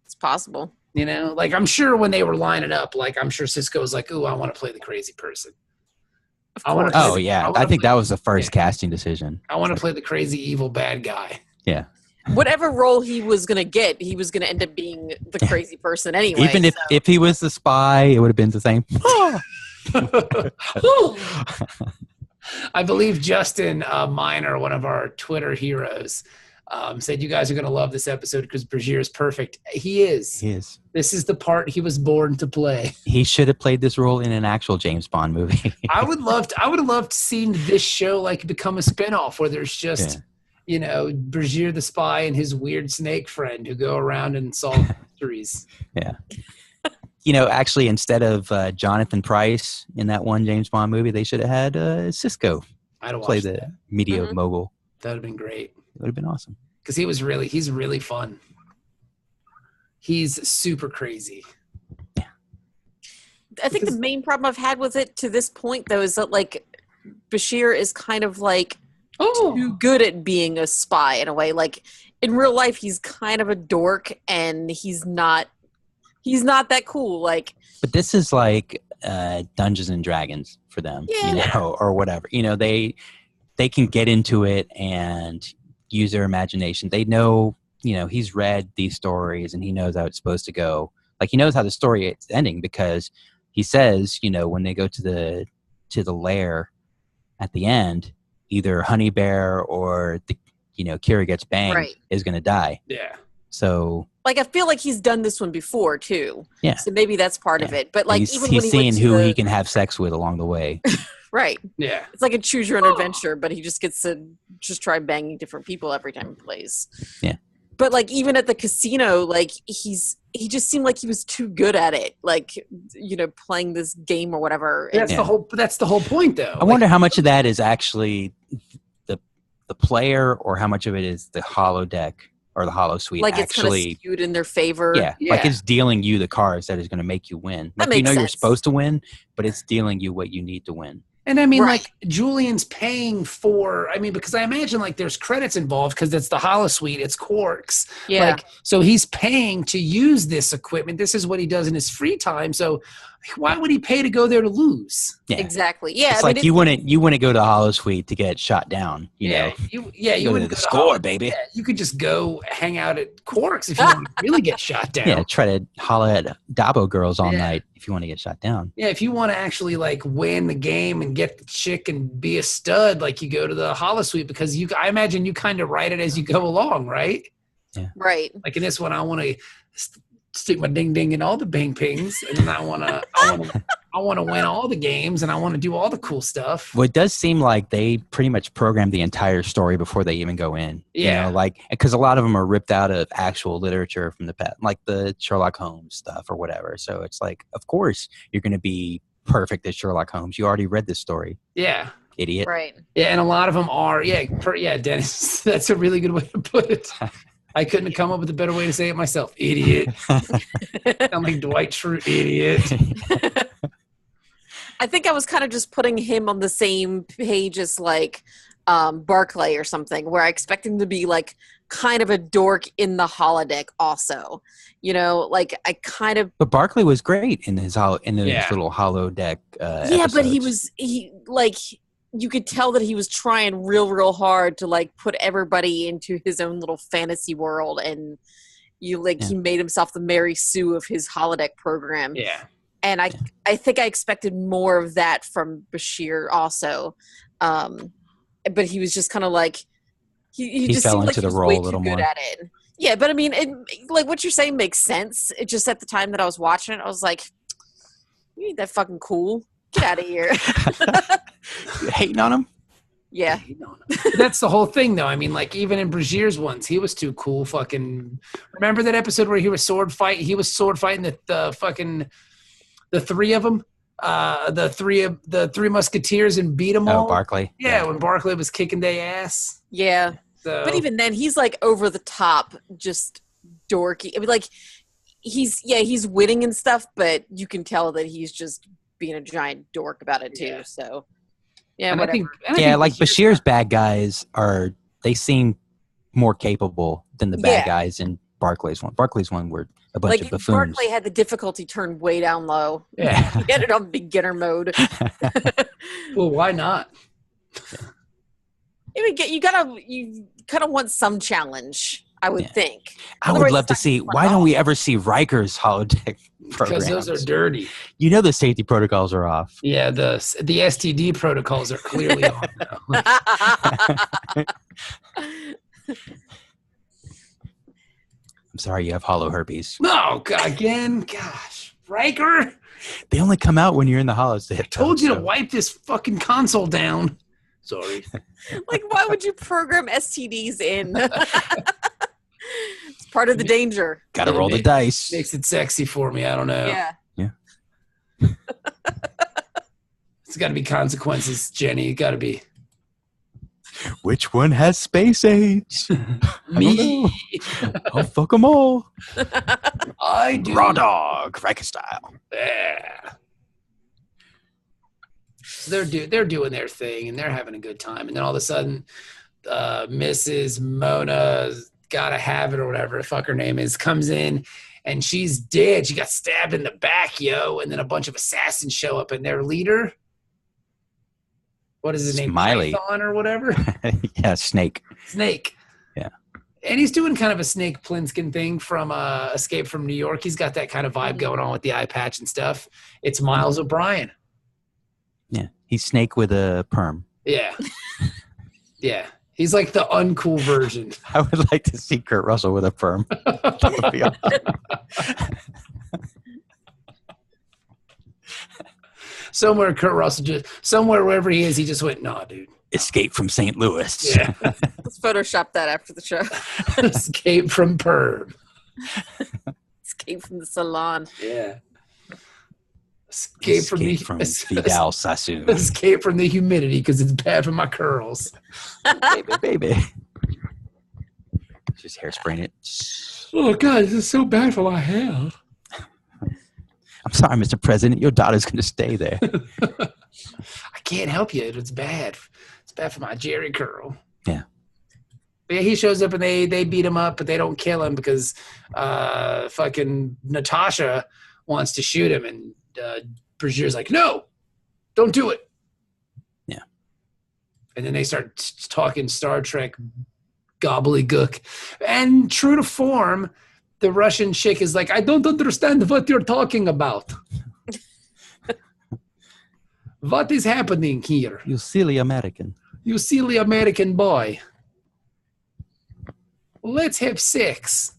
It's possible. You know, like I'm sure when they were lining up, like I'm sure Cisco's like, "Ooh, I want to play the crazy person." I think that was the first casting decision. I want to play the crazy evil bad guy. Yeah. Whatever role he was going to get, he was going to end up being the crazy person anyway. Even if he was the spy, it would have been the same. I believe Justin Miner, one of our Twitter heroes, said you guys are going to love this episode because Bashir is perfect. He is. He is. This is the part he was born to play. He should have played this role in an actual James Bond movie. I would have loved to see this show like become a spinoff where there's just Bashir the spy and his weird snake friend who go around and solve mysteries. Yeah. Actually, instead of Jonathan Pryce in that one James Bond movie, they should have had Cisco play the media mogul. That would have been great. It would have been awesome. Because he's really fun. He's super crazy. Yeah. I think the main problem I've had with it to this point, though, is that, like, Bashir is kind of, like, too good at being a spy in a way. Like, in real life, he's kind of a dork, and he's not he's not that cool. Like, but this is like Dungeons and Dragons for them, or whatever. They can get into it and use their imagination. They know, he's read these stories and he knows how it's supposed to go. Like, he knows how the story is ending because he says, when they go to the lair at the end, either Honey Bear or Kira gets banged is going to die. Yeah. So, like, I feel like he's done this one before too. Yeah. So maybe that's part of it. But like, he's even when he seeing who he can have sex with along the way. Right. Yeah. It's like a choose your own adventure, but he just gets to just try banging different people every time he plays. Yeah. But like, even at the casino, like, he just seemed like he was too good at it. Like, playing this game or whatever. That's the whole point, though. I wonder how much of that is actually the player, or how much of it is the holodeck or the holosuite like, it's actually kind of skewed in their favor. Yeah, like it's dealing you the cards that is going to make you win. Like, that makes sense. You're supposed to win, but it's dealing you what you need to win. And I mean, like, Julian's paying for, because I imagine, like, there's credits involved because it's the holosuite, it's Quarks. Yeah. Like, so he's paying to use this equipment. This is what he does in his free time. So why would he pay to go there to lose? Yeah. Exactly. Yeah. It's like you wouldn't go to holosuite to get shot down. You know? You wouldn't go to the score, baby. Yeah, you could just go hang out at Quarks if you want to really get shot down. Yeah, try to holler at Dabo girls all night if you want to get shot down. Yeah, if you want to actually, like, win the game and get the chick and be a stud, like, you go to the holosuite because I imagine you kind of write it as you go along, right? Yeah. Right. Like, in this one, I want to stick my ding ding in all the bang pings, and then I want to win all the games, and I want to do all the cool stuff. Well, it does seem like they pretty much programmed the entire story before they even go in. Yeah. Like, because a lot of them are ripped out of actual literature from the past, like the Sherlock Holmes stuff or whatever. So it's like, of course, you're going to be perfect as Sherlock Holmes. You already read this story. Yeah. Idiot. Right. Yeah, and a lot of them are. Yeah, Dennis. That's a really good way to put it. I couldn't have come up with a better way to say it myself. Idiot. I'm like Dwight Schrute, idiot. I think I was kind of just putting him on the same page as, like, Barclay or something, where I expect him to be, like, kind of a dork in the holodeck also. Like, I kind of... But Barclay was great in his little holodeck episodes. But he you could tell that he was trying real, real hard to, like, put everybody into his own little fantasy world, and he made himself the Mary Sue of his holodeck program. Yeah. And I think I expected more of that from Bashir also. But he was just kind of like, he just fell seemed into like the he was role way a little too good more. at it. Yeah, but I mean, like, what you're saying makes sense. It just, at the time that I was watching it, I was like, you ain't that fucking cool. Get out of here. Hating on him? Yeah. That's the whole thing, though. I mean, like, even in Bashir's ones, he was too cool. Fucking remember that episode where he was sword fighting the three of them, the three musketeers, and beat them all. Barclay. Yeah, when Barclay was kicking their ass. Yeah. So. But even then, he's, like, over the top, just dorky. I mean, like, he's winning and stuff, but you can tell that he's just being a giant dork about it too. Yeah. So yeah, and whatever. I think like Bashir's bad guys they seem more capable than the bad guys in Barclay's one. Barclay's one were a bunch of buffoons. Barclay had the difficulty turned way down low. Yeah. He had it on beginner mode. Well, why not? I mean, you kind of want some challenge, I would think. I would love to see. Why don't we ever see Riker's holodeck programs? Because those are dirty. The safety protocols are off. Yeah, the STD protocols are clearly off now. I'm sorry, you have hollow herpes. No, again, gosh, Riker. They only come out when you're in the holodeck. I told you to wipe this fucking console down. Sorry. Like, why would you program STDs in? It's part of the danger. Gotta roll the dice. Makes it sexy for me. I don't know. Yeah. It's got to be consequences, Jenny. It got to be. Which one has space age? Me. I'll fuck them all. I do. Raw dog, Riker style. Yeah. They're doing their thing and they're having a good time, and then all of a sudden, Mrs. Mona's gotta have it or whatever the fuck her name is comes in, and she's dead. She got stabbed in the back, yo. And then a bunch of assassins show up, and their leader, what is his name? Smiley. Python or whatever? Yeah, Snake. Snake. Yeah. And he's doing kind of a Snake Plissken thing from Escape from New York. He's got that kind of vibe going on with the eye patch and stuff. It's Miles O'Brien. Yeah. He's Snake with a perm. Yeah. Yeah. He's like the uncool version. I would like to see Kurt Russell with a perm. That would be awesome. Somewhere Kurt Russell somewhere wherever he is, he just went, nah, dude. Escape from St. Louis. Yeah. Let's Photoshop that after the show. Escape from perm. Escape from the salon. Yeah. Escape from Vidal Sassoon. Escape from the humidity because it's bad for my curls. baby. Just hairspraying it. Oh, God, this is so bad for my hair. I'm sorry, Mr. President. Your daughter's going to stay there. I can't help you. It's bad. It's bad for my Jerry curl. Yeah. But yeah, he shows up and they beat him up, but they don't kill him because fucking Natasha wants to shoot him, and Bashir's like, no, don't do it. Yeah. And then they start talking Star Trek gobbledygook. And true to form, the Russian chick is like, I don't understand what you're talking about. What is happening here? You silly American. You silly American boy. Let's have sex.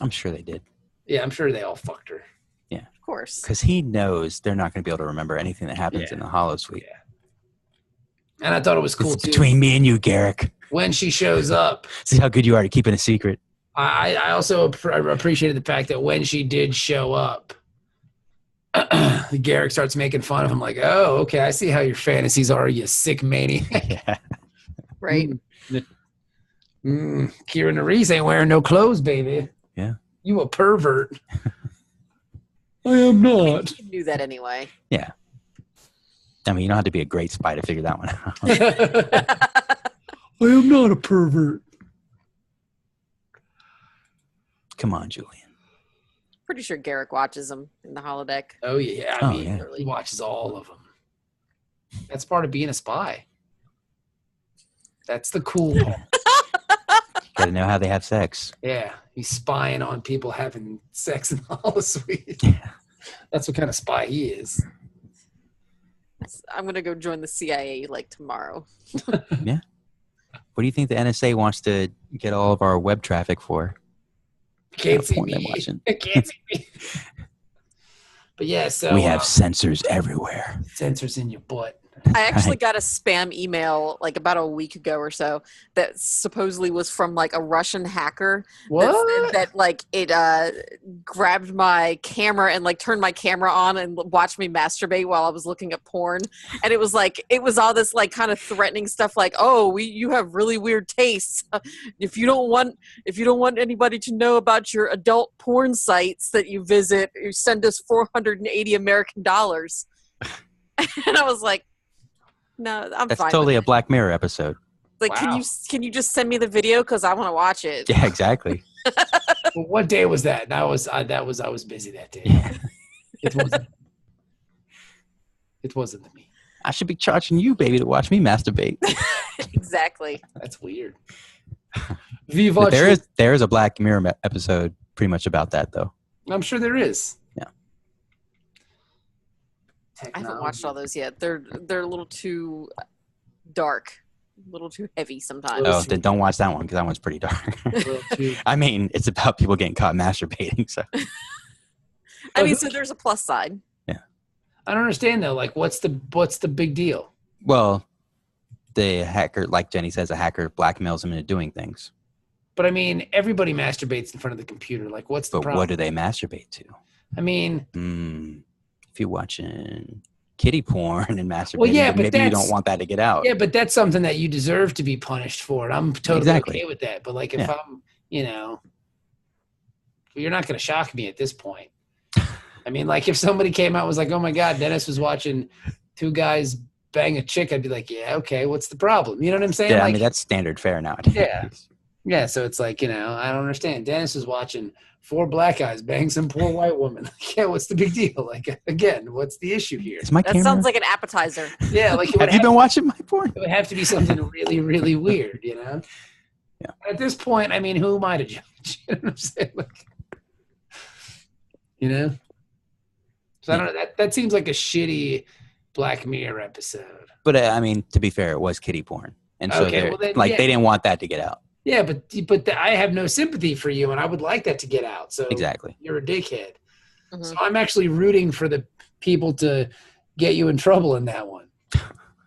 I'm sure they did. Yeah, I'm sure they all fucked her. Yeah. Of course. Because he knows they're not going to be able to remember anything that happens in the holosuite. Yeah. And I thought it was cool, it's too. Between me and you, Garrick. When she shows up. See how good you are at keeping a secret. I also appreciated the fact that when she did show up, Garrick starts making fun of him like, oh, okay, I see how your fantasies are, you sick maniac. Yeah. Right. Kira Nerys ain't wearing no clothes, baby. Yeah. You a pervert. I am not. You knew that anyway. Yeah. I mean, you don't have to be a great spy to figure that one out. I am not a pervert. Come on, Julian. Pretty sure Garrick watches them in the holodeck. Oh, yeah. I mean, he watches all of them. That's part of being a spy. That's the cool part. Got to know how they have sex. Yeah. He's spying on people having sex in the holosuite. Yeah. That's what kind of spy he is. I'm going to go join the CIA like tomorrow. Yeah. What do you think the NSA wants to get all of our web traffic for? Can't see me. Can't see me. But yeah, so we have sensors everywhere. Sensors in your butt. I actually got a spam email like about a week ago or so that supposedly was from like a Russian hacker. What? That like it grabbed my camera and like turned my camera on and watched me masturbate while I was looking at porn. And it was all this like kind of threatening stuff like, oh, you have really weird tastes. If you don't want anybody to know about your adult porn sites that you visit, you send us $480 American dollars. And I was like, no, I'm That's fine. totally a Black Mirror episode. Like, wow. Can you just send me the video because I want to watch it? Yeah, exactly. Well, what day was that? I was busy that day. Yeah. It wasn't me. I should be charging you, baby, to watch me masturbate. Exactly. That's weird. There is a Black Mirror episode pretty much about that, though. I'm sure there is. Yeah. I haven't watched all those yet. They're a little too dark, a little too heavy sometimes. Oh, then don't watch that one because that one's pretty dark. I mean, it's about people getting caught masturbating. So. I mean, so there's a plus side. Yeah. I don't understand though. Like, what's the big deal? Well, the hacker, like Jenny says, a hacker blackmails them into doing things. But I mean, everybody masturbates in front of the computer. Like, what's the problem? But what do they masturbate to? I mean, if you're watching kitty porn and masturbating, well, yeah, but maybe you don't want that to get out. Yeah, but that's something that you deserve to be punished for. And I'm totally okay with that. But like, if I'm, you're not going to shock me at this point. I mean, like if somebody came out and was like, oh my God, Dennis was watching two guys bang a chick, I'd be like, yeah, okay, what's the problem? You know what I'm saying? Yeah, like, I mean, that's standard fare nowadays. Yeah. Yeah, so it's like, I don't understand. Dennis is watching 4 black guys bang some poor white woman. Yeah, what's the big deal? Like, again, what's the issue here? Is my That camera? sounds like an appetizer. Yeah, like Have you been watching my porn? It would have to be something really, really weird, Yeah. At this point, I mean, who am I to judge? You know what I'm saying? Like, So I don't know. That seems like a shitty Black Mirror episode. But I mean, to be fair, it was kiddie porn, and so Okay, well then, they didn't want that to get out. Yeah, but I have no sympathy for you, and I would like that to get out. So Exactly, you're a dickhead. Mm-hmm. So I'm actually rooting for the people to get you in trouble in that one.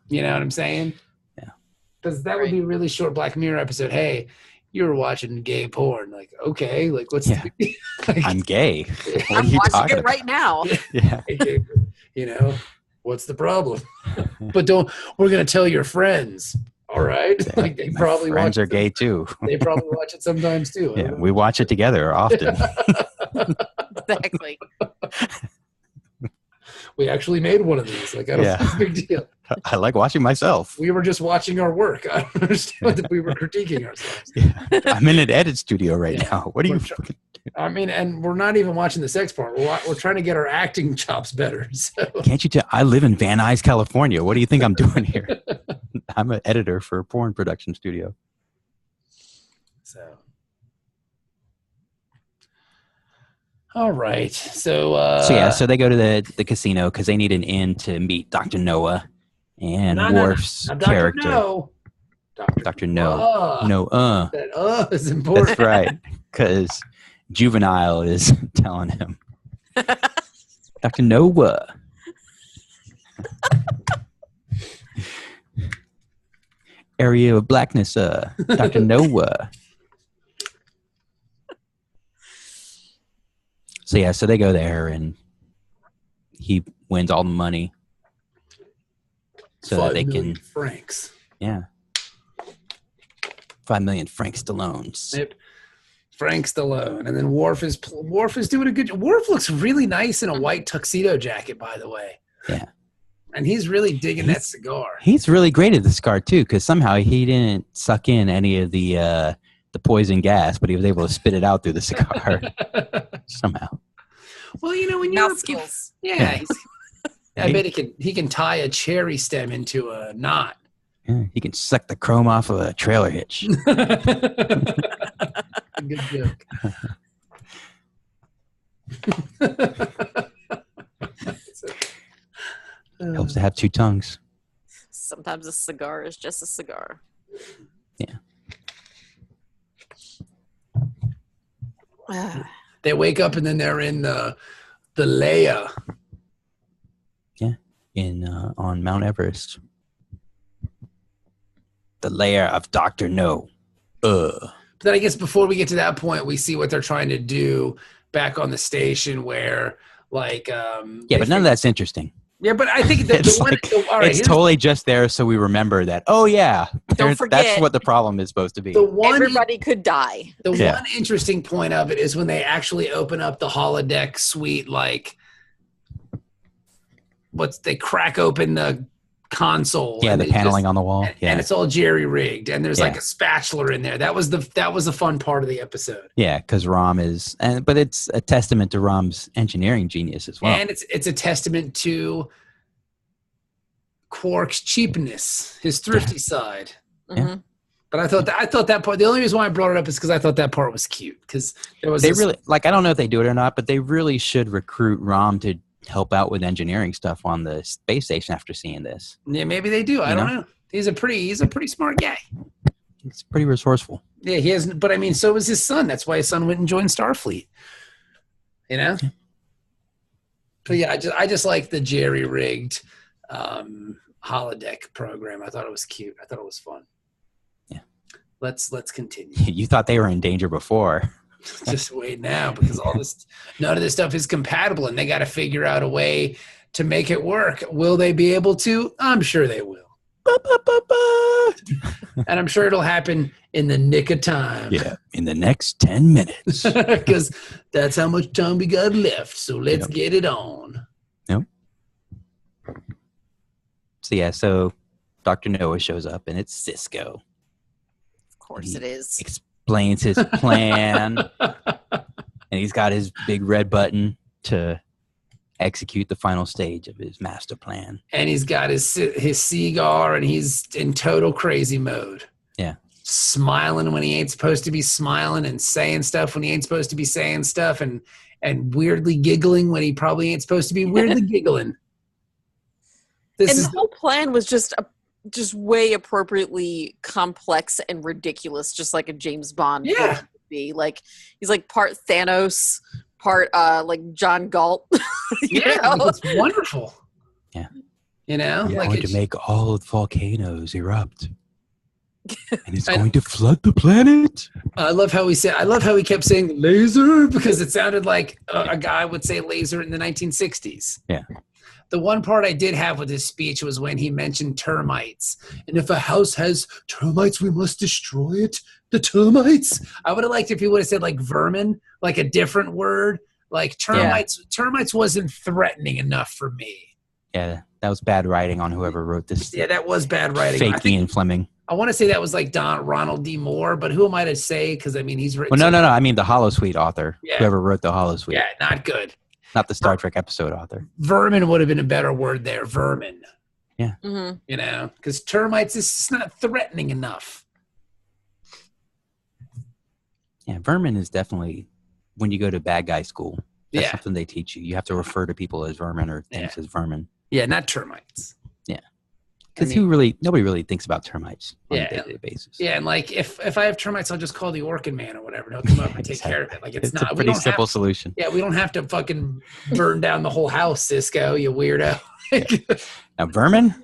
You know what I'm saying? Yeah. Because that would be a really short Black Mirror episode. Hey, you were watching gay porn. Like, okay, like what's like, I'm gay. I'm watching it right now. Yeah. What's the problem? But we're gonna tell your friends. All right. Yeah, like they probably friends watch are gay too. They probably watch it sometimes too. Yeah, we watch it together often. Exactly. We actually made one of these. Like, I don't think it's a big deal. I like watching myself. We were just watching our work. I don't understand that we were critiquing ourselves. Yeah. I'm in an edit studio right now. What are you? I mean, and we're not even watching the sex part. We're trying to get our acting chops better. So. Can't you tell? I live in Van Nuys, California. What do you think I'm doing here? I'm an editor for a porn production studio. So. All right. So they go to the casino because they need an in to meet Dr. Noah and Worf's character. Dr. No. That is important. That's right. Because Juvenile is telling him. Dr. Noah. Area of blackness, Dr. Noah. So they go there and he wins all the money so that they can francs. Yeah. 5 million Frank Stallones. Yep. Frank Stallone. And then Worf is doing a good job. Worf looks really nice in a white tuxedo jacket, by the way. Yeah. And he's really digging that cigar. He's really great at the cigar too, because somehow he didn't suck in any of the poison gas, but he was able to spit it out through the cigar somehow. Well, when mouth you're skills. Yeah. I bet he can tie a cherry stem into a knot. Yeah, he can suck the chrome off of a trailer hitch. Good joke. Helps to have 2 tongues. Sometimes a cigar is just a cigar. Yeah. They wake up and then they're in the Leia. Yeah, on Mount Everest. The lair of Dr. No. But then I guess before we get to that point, we see what they're trying to do back on the station where, like... but none of that's interesting. Yeah, but I think it's totally just there so we remember that, don't forget, that's what the problem is supposed to be. Everybody could die. The one interesting point of it is when they actually open up the holodeck suite, like, they crack open the console. Yeah, the paneling on the wall. And it's all jerry-rigged, and there's like a spatula in there. That was the fun part of the episode. Yeah, because Rom but it's a testament to Rom's engineering genius as well. And it's a testament to Quark's cheapness, his thrifty side. Mm-hmm. But I thought that part. The only reason why I brought it up is because I thought that part was cute. Because really I don't know if they do it or not, but they really should recruit Rom to help out with engineering stuff on the space station after seeing this. Yeah, maybe they do. I don't know. He's a pretty smart guy. He's pretty resourceful. Yeah, he has. But I mean, so was his son. That's why his son went and joined Starfleet. But yeah, I just like the jerry-rigged holodeck program. I thought it was cute. I thought it was fun. Yeah. Let's continue. You thought they were in danger before. Just wait now, because none of this stuff is compatible, and they got to figure out a way to make it work. Will they be able to? I'm sure they will. And I'm sure it'll happen in the nick of time. Yeah, in the next 10 minutes. Because that's how much time we got left. So let's get it on. Yep. So Dr. Noah shows up, and it's Cisco. Of course it is. explains his plan, and he's got his big red button to execute the final stage of his master plan. And he's got his cigar, and he's in total crazy mode. Yeah. Smiling when he ain't supposed to be smiling, and saying stuff when he ain't supposed to be saying stuff, and weirdly giggling when he probably ain't supposed to be weirdly giggling. The whole plan was just way appropriately complex and ridiculous, just like a James Bond would be. Like, he's like part Thanos, part like John Galt. It's wonderful. Yeah. You know? We're like going to make all volcanoes erupt. And it's going to flood the planet. I love how he kept saying laser, because it sounded like a guy would say laser in the 1960s. Yeah. The one part I did have with his speech was when he mentioned termites. And if a house has termites, we must destroy it. The termites. I would have liked if he would have said like vermin, like a different word. Like termites. Yeah. Termites wasn't threatening enough for me. Yeah, that was bad writing on whoever wrote this. Yeah, that was bad writing. Fakey and Fleming. I want to say that was like Ronald D. Moore, but who am I to say? Because I mean, he's written. Well, no. I mean the Holosuite author. Yeah. Whoever wrote the Holosuite. Yeah, not good. Not the Star Trek episode author. Vermin would have been a better word there. Vermin. Yeah. Mm-hmm. You know, because termites is not threatening enough. Yeah, vermin is definitely when you go to bad guy school. That's something they teach you. You have to refer to people as vermin or things as vermin. Yeah, not termites. Yeah. Because nobody really thinks about termites on a day-to-day basis. Yeah, and like if I have termites, I'll just call the Orkin man or whatever. He'll come up and take care of it. Like it's not a pretty simple solution. Yeah, we don't have to fucking burn down the whole house, Cisco, you weirdo. Now vermin?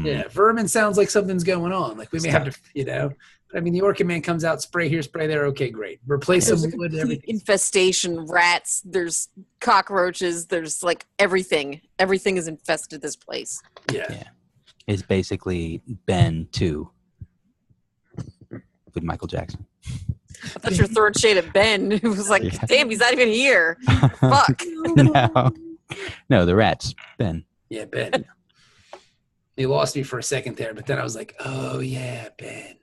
Yeah, vermin sounds like something's going on. Like we may have to, you know. But I mean, the Orkin man comes out, spray here, spray there. Okay, great. Replace some wood. Everything. Infestation, rats. There's cockroaches. There's like everything. Everything is infested this place. Yeah. It's basically Ben 2 with Michael Jackson. I thought your third shade of Ben. It was like, damn, he's not even here. Fuck. No, the rats. Ben. Yeah, Ben. You lost me for a second there, but then I was like, oh, yeah, Ben.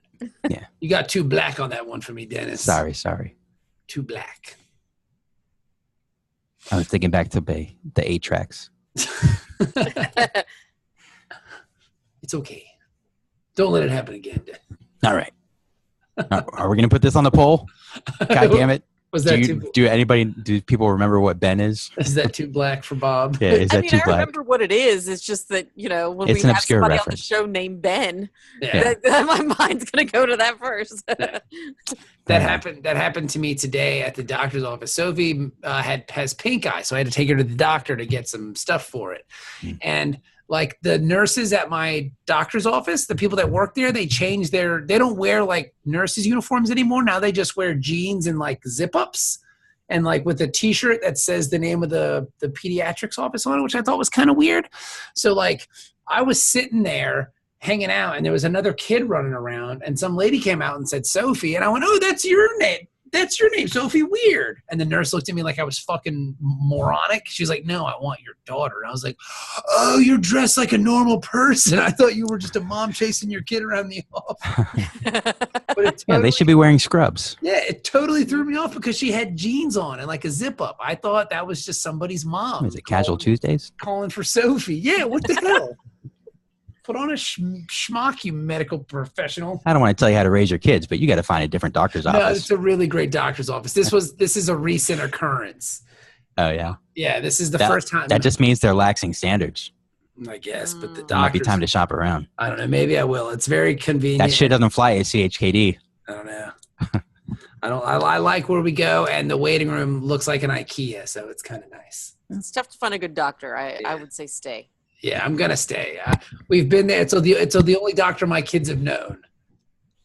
Yeah. You got too black on that one for me, Dennis. Sorry. Too black. I was thinking back to the 8 tracks. It's okay. Don't let it happen again. All right. Are we going to put this on the poll? God damn it. Was that do people remember what Ben is? Is that too black for Bob? Yeah, is that too black? I remember what it is. It's just that, you know, when it's we an have somebody reference on the show named Ben, yeah. my mind's going to go to that first. That happened to me today at the doctor's office. Sophie has pink eye, so I had to take her to the doctor to get some stuff for it. And like the nurses at my doctor's office, the people that work there, they don't wear like nurses uniforms anymore. Now they just wear jeans and like zip ups and like with a t-shirt that says the name of the pediatrics office on it, which I thought was kind of weird. So like I was sitting there hanging out and there was another kid running around and some lady came out and said, Sophie. And I went, oh, that's your name. That's your name, Sophie. Weird. And the nurse looked at me like I was fucking moronic. She's like, no, I want your daughter. And I was like, oh, you're dressed like a normal person. I thought you were just a mom chasing your kid around the office. But they should be wearing scrubs. Yeah, it totally threw me off because she had jeans on and like a zip up. I thought that was just somebody's mom. Is it Casual Tuesdays? Calling for Sophie. Yeah, what the hell? Put on a schmuck, you medical professional. I don't want to tell you how to raise your kids, but you got to find a different doctor's office. No, it's a really great doctor's office. This is a recent occurrence. Oh, yeah? Yeah, this is the first time. That just means they're laxing standards. I guess, but the It doctor. might be time to shop around. I don't know. Maybe I will. It's very convenient. That shit doesn't fly at CHKD. I don't know. I like where we go, and the waiting room looks like an IKEA, so it's kind of nice. It's tough to find a good doctor. I would say stay. Yeah, I'm gonna stay. We've been there. It's the only doctor my kids have known.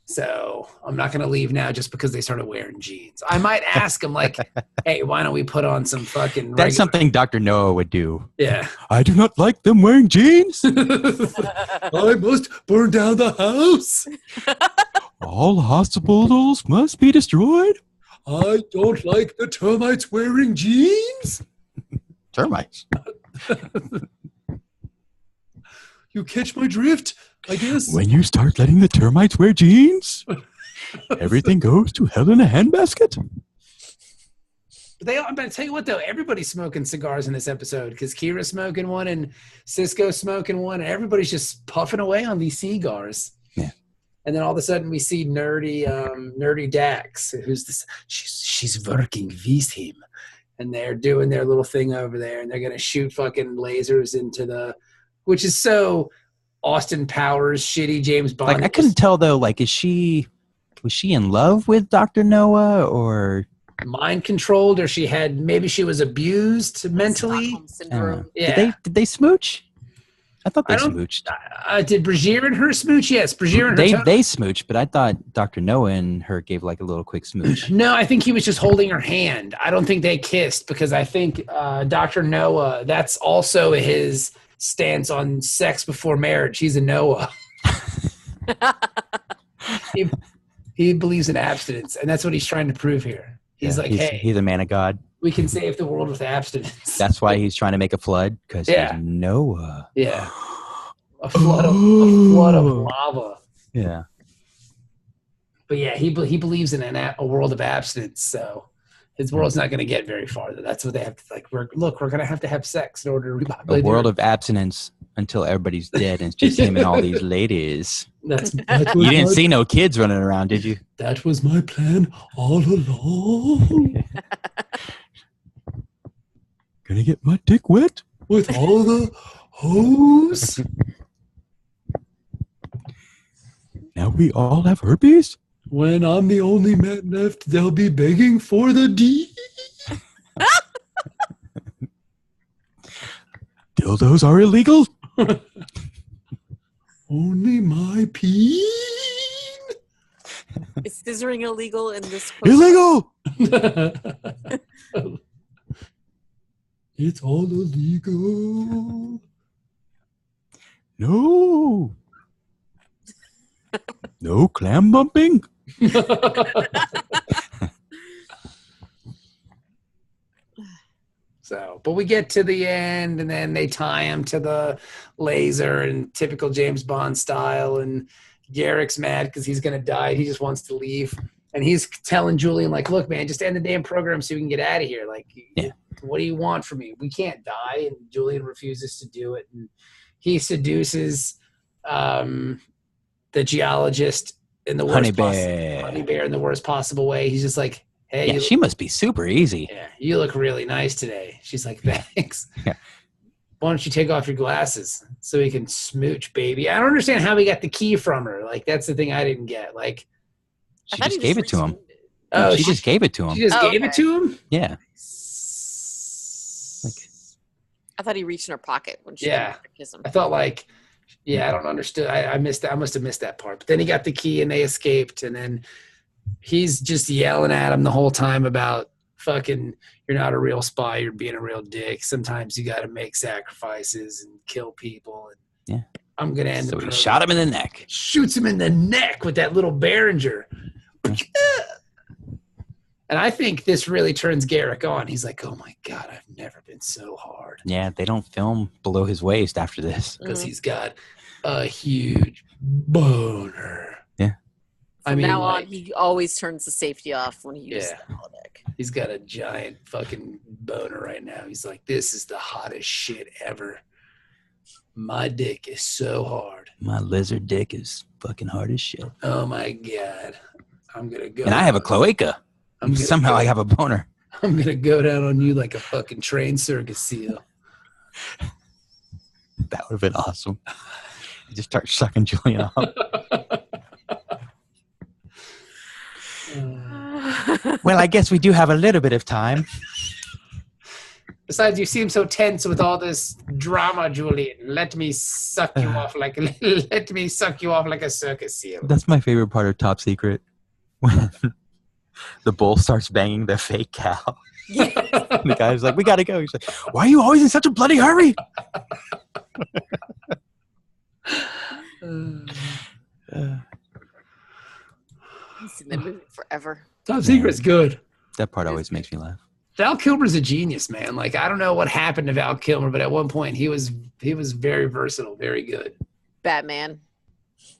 So I'm not gonna leave now just because they started wearing jeans. I might ask them like, "Hey, why don't we put on some fucking?" That's something Dr. Noah would do. Yeah. I do not like them wearing jeans. I must burn down the house. All hospitals must be destroyed. I don't like the termites wearing jeans. Termites. You catch my drift, I guess. When you start letting the termites wear jeans, Everything goes to hell in a handbasket. I'm going to tell you what, though. Everybody's smoking cigars in this episode because Kira's smoking one and Cisco's smoking one. And everybody's just puffing away on these cigars. Yeah. And then all of a sudden we see nerdy Dax, who's this. She's working with him. And they're doing their little thing over there. And they're going to shoot fucking lasers into which is so Austin Powers, shitty James Bond. Like, I couldn't tell, though, like, was she in love with Dr. Noah or... mind controlled, or maybe she was abused mentally. Yeah. Did they smooch? I thought they smooched. Did Bashir and her smooch? Yes, Bashir and her. They smooched, but I thought Dr. Noah and her gave like a little quick smooch. No, I think he was just holding her hand. I don't think they kissed because I think Dr. Noah, that's also his stance on sex before marriage. He's a Noah. He believes in abstinence, and that's what he's trying to prove here. He's he's a man of God. We can save the world with abstinence. That's why he's trying to make a flood, because he's Noah. Yeah. A flood of lava. Yeah. But yeah, he believes in a world of abstinence, so his world's not going to get very far. That's what they have to like. We're going to have sex in order to a world of abstinence until everybody's dead and it's just him and all these ladies. You didn't see no kids running around, did you? That was my plan all along. Gonna get my dick wet with all the hose. Now we all have herpes? When I'm the only man left, they'll be begging for the D. Dildos are illegal? Only my peen. Is scissoring illegal in this? Illegal! It's all illegal. No. No clam bumping? So, but we get to the end, and then they tie him to the laser in typical James Bond style, and Garrick's mad because he's going to die. He just wants to leave. And he's telling Julian, like, look, man, just end the damn program so we can get out of here. Like, what do you want from me? We can't die. And Julian refuses to do it. And he seduces the geologist in the worst Honey Bear in the worst possible way. He's just like, hey, she must be super easy. Yeah, you look really nice today. She's like, thanks. Yeah. Why don't you take off your glasses so we can smooch, baby? I don't understand how we got the key from her. Like, that's the thing I didn't get. Like, she just gave it to him. Oh, she just gave it to him. She just gave it to him? Yeah. I thought he reached in her pocket when she kissed him. I thought I don't understand. I missed that. I must have missed that part. But then he got the key and they escaped. And then he's just yelling at him the whole time about fucking, you're not a real spy. You're being a real dick. Sometimes you got to make sacrifices and kill people. And I'm going to end So he shot him in the neck. Shoots him in the neck with that little Behringer. And I think this really turns Garrick on. He's like, oh my God, I've never been so hard. Yeah, they don't film below his waist after this. Because he's got a huge boner. Yeah. From now on, he always turns the safety off when he uses the holodeck. He's got a giant fucking boner right now. He's like, this is the hottest shit ever. My dick is so hard. My lizard dick is fucking hard as shit. Oh my God. I'm going to go. And I have a cloaca. Somehow I have a boner. I'm going to go down on you like a fucking trained circus seal. That would have been awesome. You just start sucking Julian off. Well, I guess we do have a little bit of time. Besides, you seem so tense with all this drama, Julian. Let me suck you off like a circus seal. That's my favorite part of Top Secret. When the bull starts banging the fake cow. The guy's like, we gotta go. He's like, why are you always in such a bloody hurry? I've seen that movie forever. Top Secret's good. That part always makes me laugh. Val Kilmer's a genius, man. Like, I don't know what happened to Val Kilmer, but at one point he was very versatile, very good. Batman.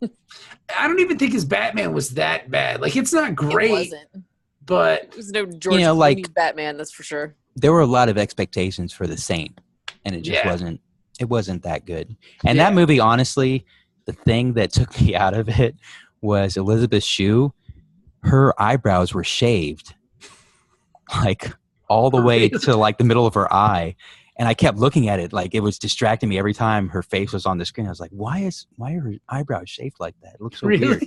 I don't even think his Batman was that bad. Like, it's not great. It wasn't. But it was no George Clooney Batman, that's for sure. There were a lot of expectations for The Saint, and it just wasn't. It wasn't that good. And that movie, honestly, the thing that took me out of it was Elizabeth Shue. Her eyebrows were shaved, like all the way to like the middle of her eye, and I kept looking at it like it was distracting me every time her face was on the screen. I was like, why are her eyebrows shaved like that? It looks so weird.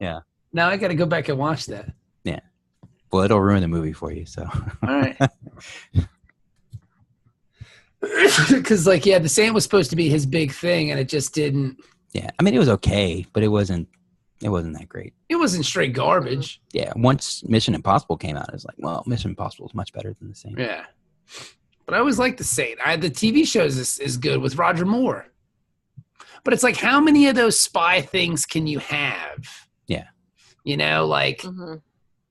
Yeah. Now I got to go back and watch that. Yeah. Well, it'll ruin the movie for you. So. All right. Because The Saint was supposed to be his big thing, and it just didn't. Yeah, I mean, it was okay, but it wasn't that great. It wasn't straight garbage. Yeah, once Mission Impossible came out, I was like, well, Mission Impossible is much better than The Saint. Yeah. But I always liked The Saint. The TV shows is good with Roger Moore. But it's like, how many of those spy things can you have? Yeah. You know, like,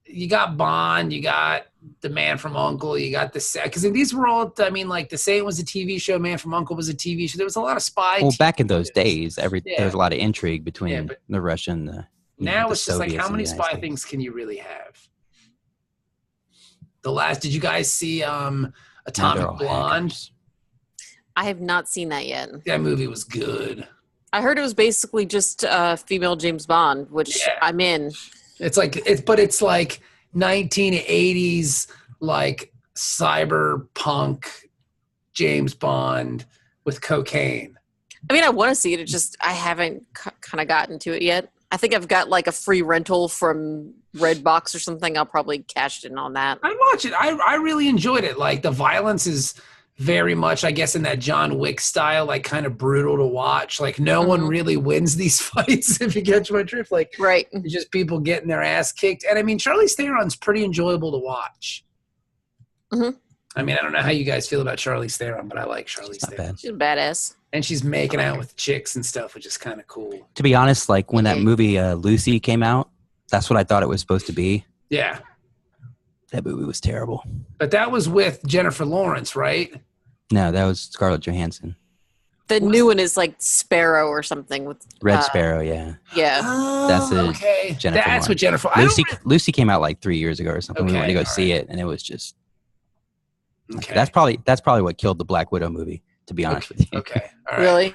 you got Bond, you got The Man from U.N.C.L.E., you got because these were all, I mean, like, The Saint was a TV show, Man from U.N.C.L.E. was a TV show. There was a lot of spy. Well, back in those days, there was a lot of intrigue between the Russian. Now it's just Soviets, like, how many spy things can you really have? Did you guys see Atomic Blonde? Hackers. I have not seen that yet. That movie was good. I heard it was basically just female James Bond, which I'm in. It's like 1980s, like cyberpunk James Bond with cocaine. I mean, I want to see it. It's just I haven't kind of gotten to it yet. I think I've got like a free rental from Redbox or something. I'll probably cash in on that. I'd watch it. I really enjoyed it. Like, the violence is very much, I guess, in that John Wick style, like, kind of brutal to watch. Like, no one really wins these fights, if you catch my drift. Like, it's just people getting their ass kicked. And I mean, Charlize Theron's pretty enjoyable to watch. I mean, I don't know how you guys feel about Charlize Theron, but I like Charlize Theron. She's a badass. And she's making out with chicks and stuff, which is kind of cool. To be honest, like, when that movie Lucy came out, that's what I thought it was supposed to be. Yeah. That movie was terrible. But that was with Jennifer Lawrence, right? No, that was Scarlett Johansson. The new one is like Sparrow or something with Red Sparrow. Yeah. Yeah. That's it. Okay. Jennifer That's what Jennifer. Lucy came out like 3 years ago or something. We went to go see it, and it was just. Okay. That's probably what killed the Black Widow movie. To be honest with you. Okay. All right. Really?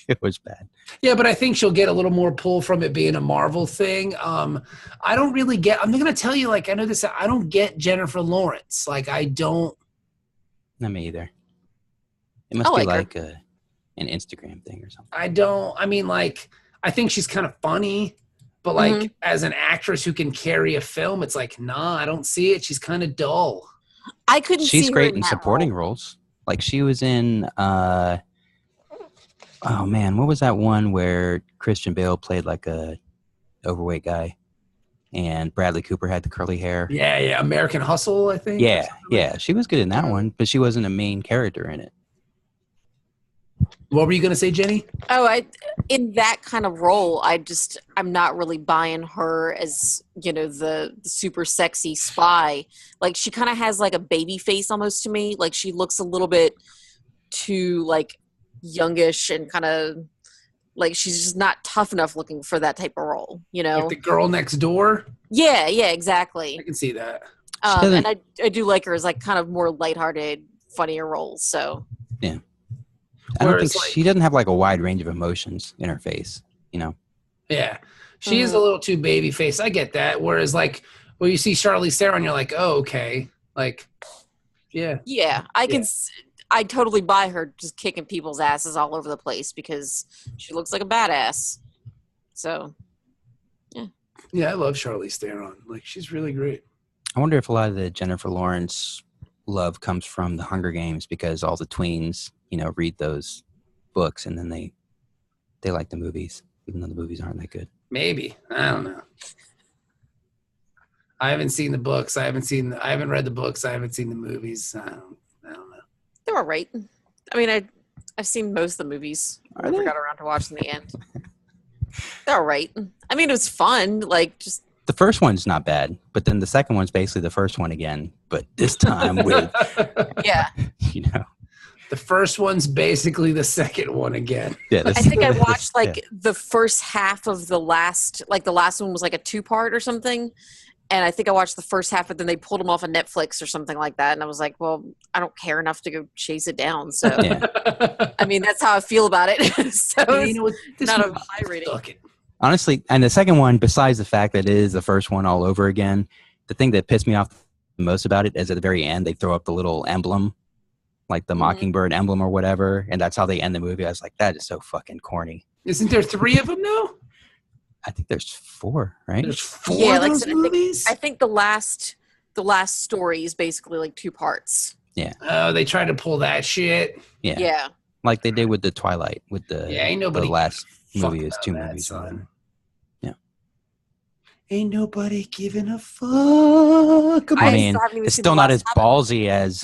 It was bad. Yeah, but I think she'll get a little more pull from it being a Marvel thing. I don't really get. I'm going to tell you, like, I know this. I don't get Jennifer Lawrence. Like, I don't. Not me either. It must be like an Instagram thing or something. I don't. I mean, like, I think she's kind of funny, but like, as an actress who can carry a film, it's like, nah, I don't see it. She's kind of dull. I couldn't. She's see great her in supporting roles. Like, she was in, oh man, what was that one where Christian Bale played like a overweight guy and Bradley Cooper had the curly hair? Yeah. American Hustle, I think. Yeah. She was good in that one, but she wasn't a main character in it. What were you going to say, Jenny? Oh, in that kind of role, I'm not really buying her as, the super sexy spy. Like, she kind of has like a baby face almost to me. Like, she looks a little bit too like youngish and kind of like she's just not tough enough looking for that type of role, Like the girl next door? Yeah, exactly. I can see that. And I do like her as like kind of more lighthearted, funnier roles. So yeah. I don't think she doesn't have like a wide range of emotions in her face, Yeah. She is a little too baby faced. I get that. Whereas like when you see Charlize Theron, you're like, oh, okay. Like, yeah. Yeah. I totally buy her just kicking people's asses all over the place because she looks like a badass. So, yeah. Yeah, I love Charlize Theron. Like, she's really great. I wonder if a lot of the Jennifer Lawrence love comes from the Hunger Games because all the tweens, read those books and then they like the movies, even though the movies aren't that good. Maybe. I don't know. I haven't seen the books. I haven't read the books. I haven't seen the movies. I don't know. They're all right. I mean, I've seen most of the movies. I never got around to watching the end. They're all right. I mean, it was fun. Like, just the first one's not bad, but then the second one's basically the first one again, but this time with yeah. The first one's basically the second one again. Yeah, I think I watched the first half of the last one was like a 2-part or something. And I think I watched the first half, but then they pulled them off of Netflix or something like that. And I was like, well, I don't care enough to go chase it down. So, I mean, that's how I feel about it. So it's not a high rating. Honestly, and the second one, besides the fact that it is the first one all over again, the thing that pissed me off the most about it is at the very end, they throw up the little emblem, like the Mockingbird emblem or whatever. And that's how they end the movie. I was like, that is so fucking corny. Isn't there 3 of them now? I think there's 4, right? There's 4 of those movies? I think the last story is basically like 2 parts. Yeah. Oh, they tried to pull that shit. Yeah. Yeah. Like they did with the Twilight, with ain't nobody the last movie is 2 movies. Son. Yeah. Ain't nobody giving a fuck about I mean, it's still not as ballsy as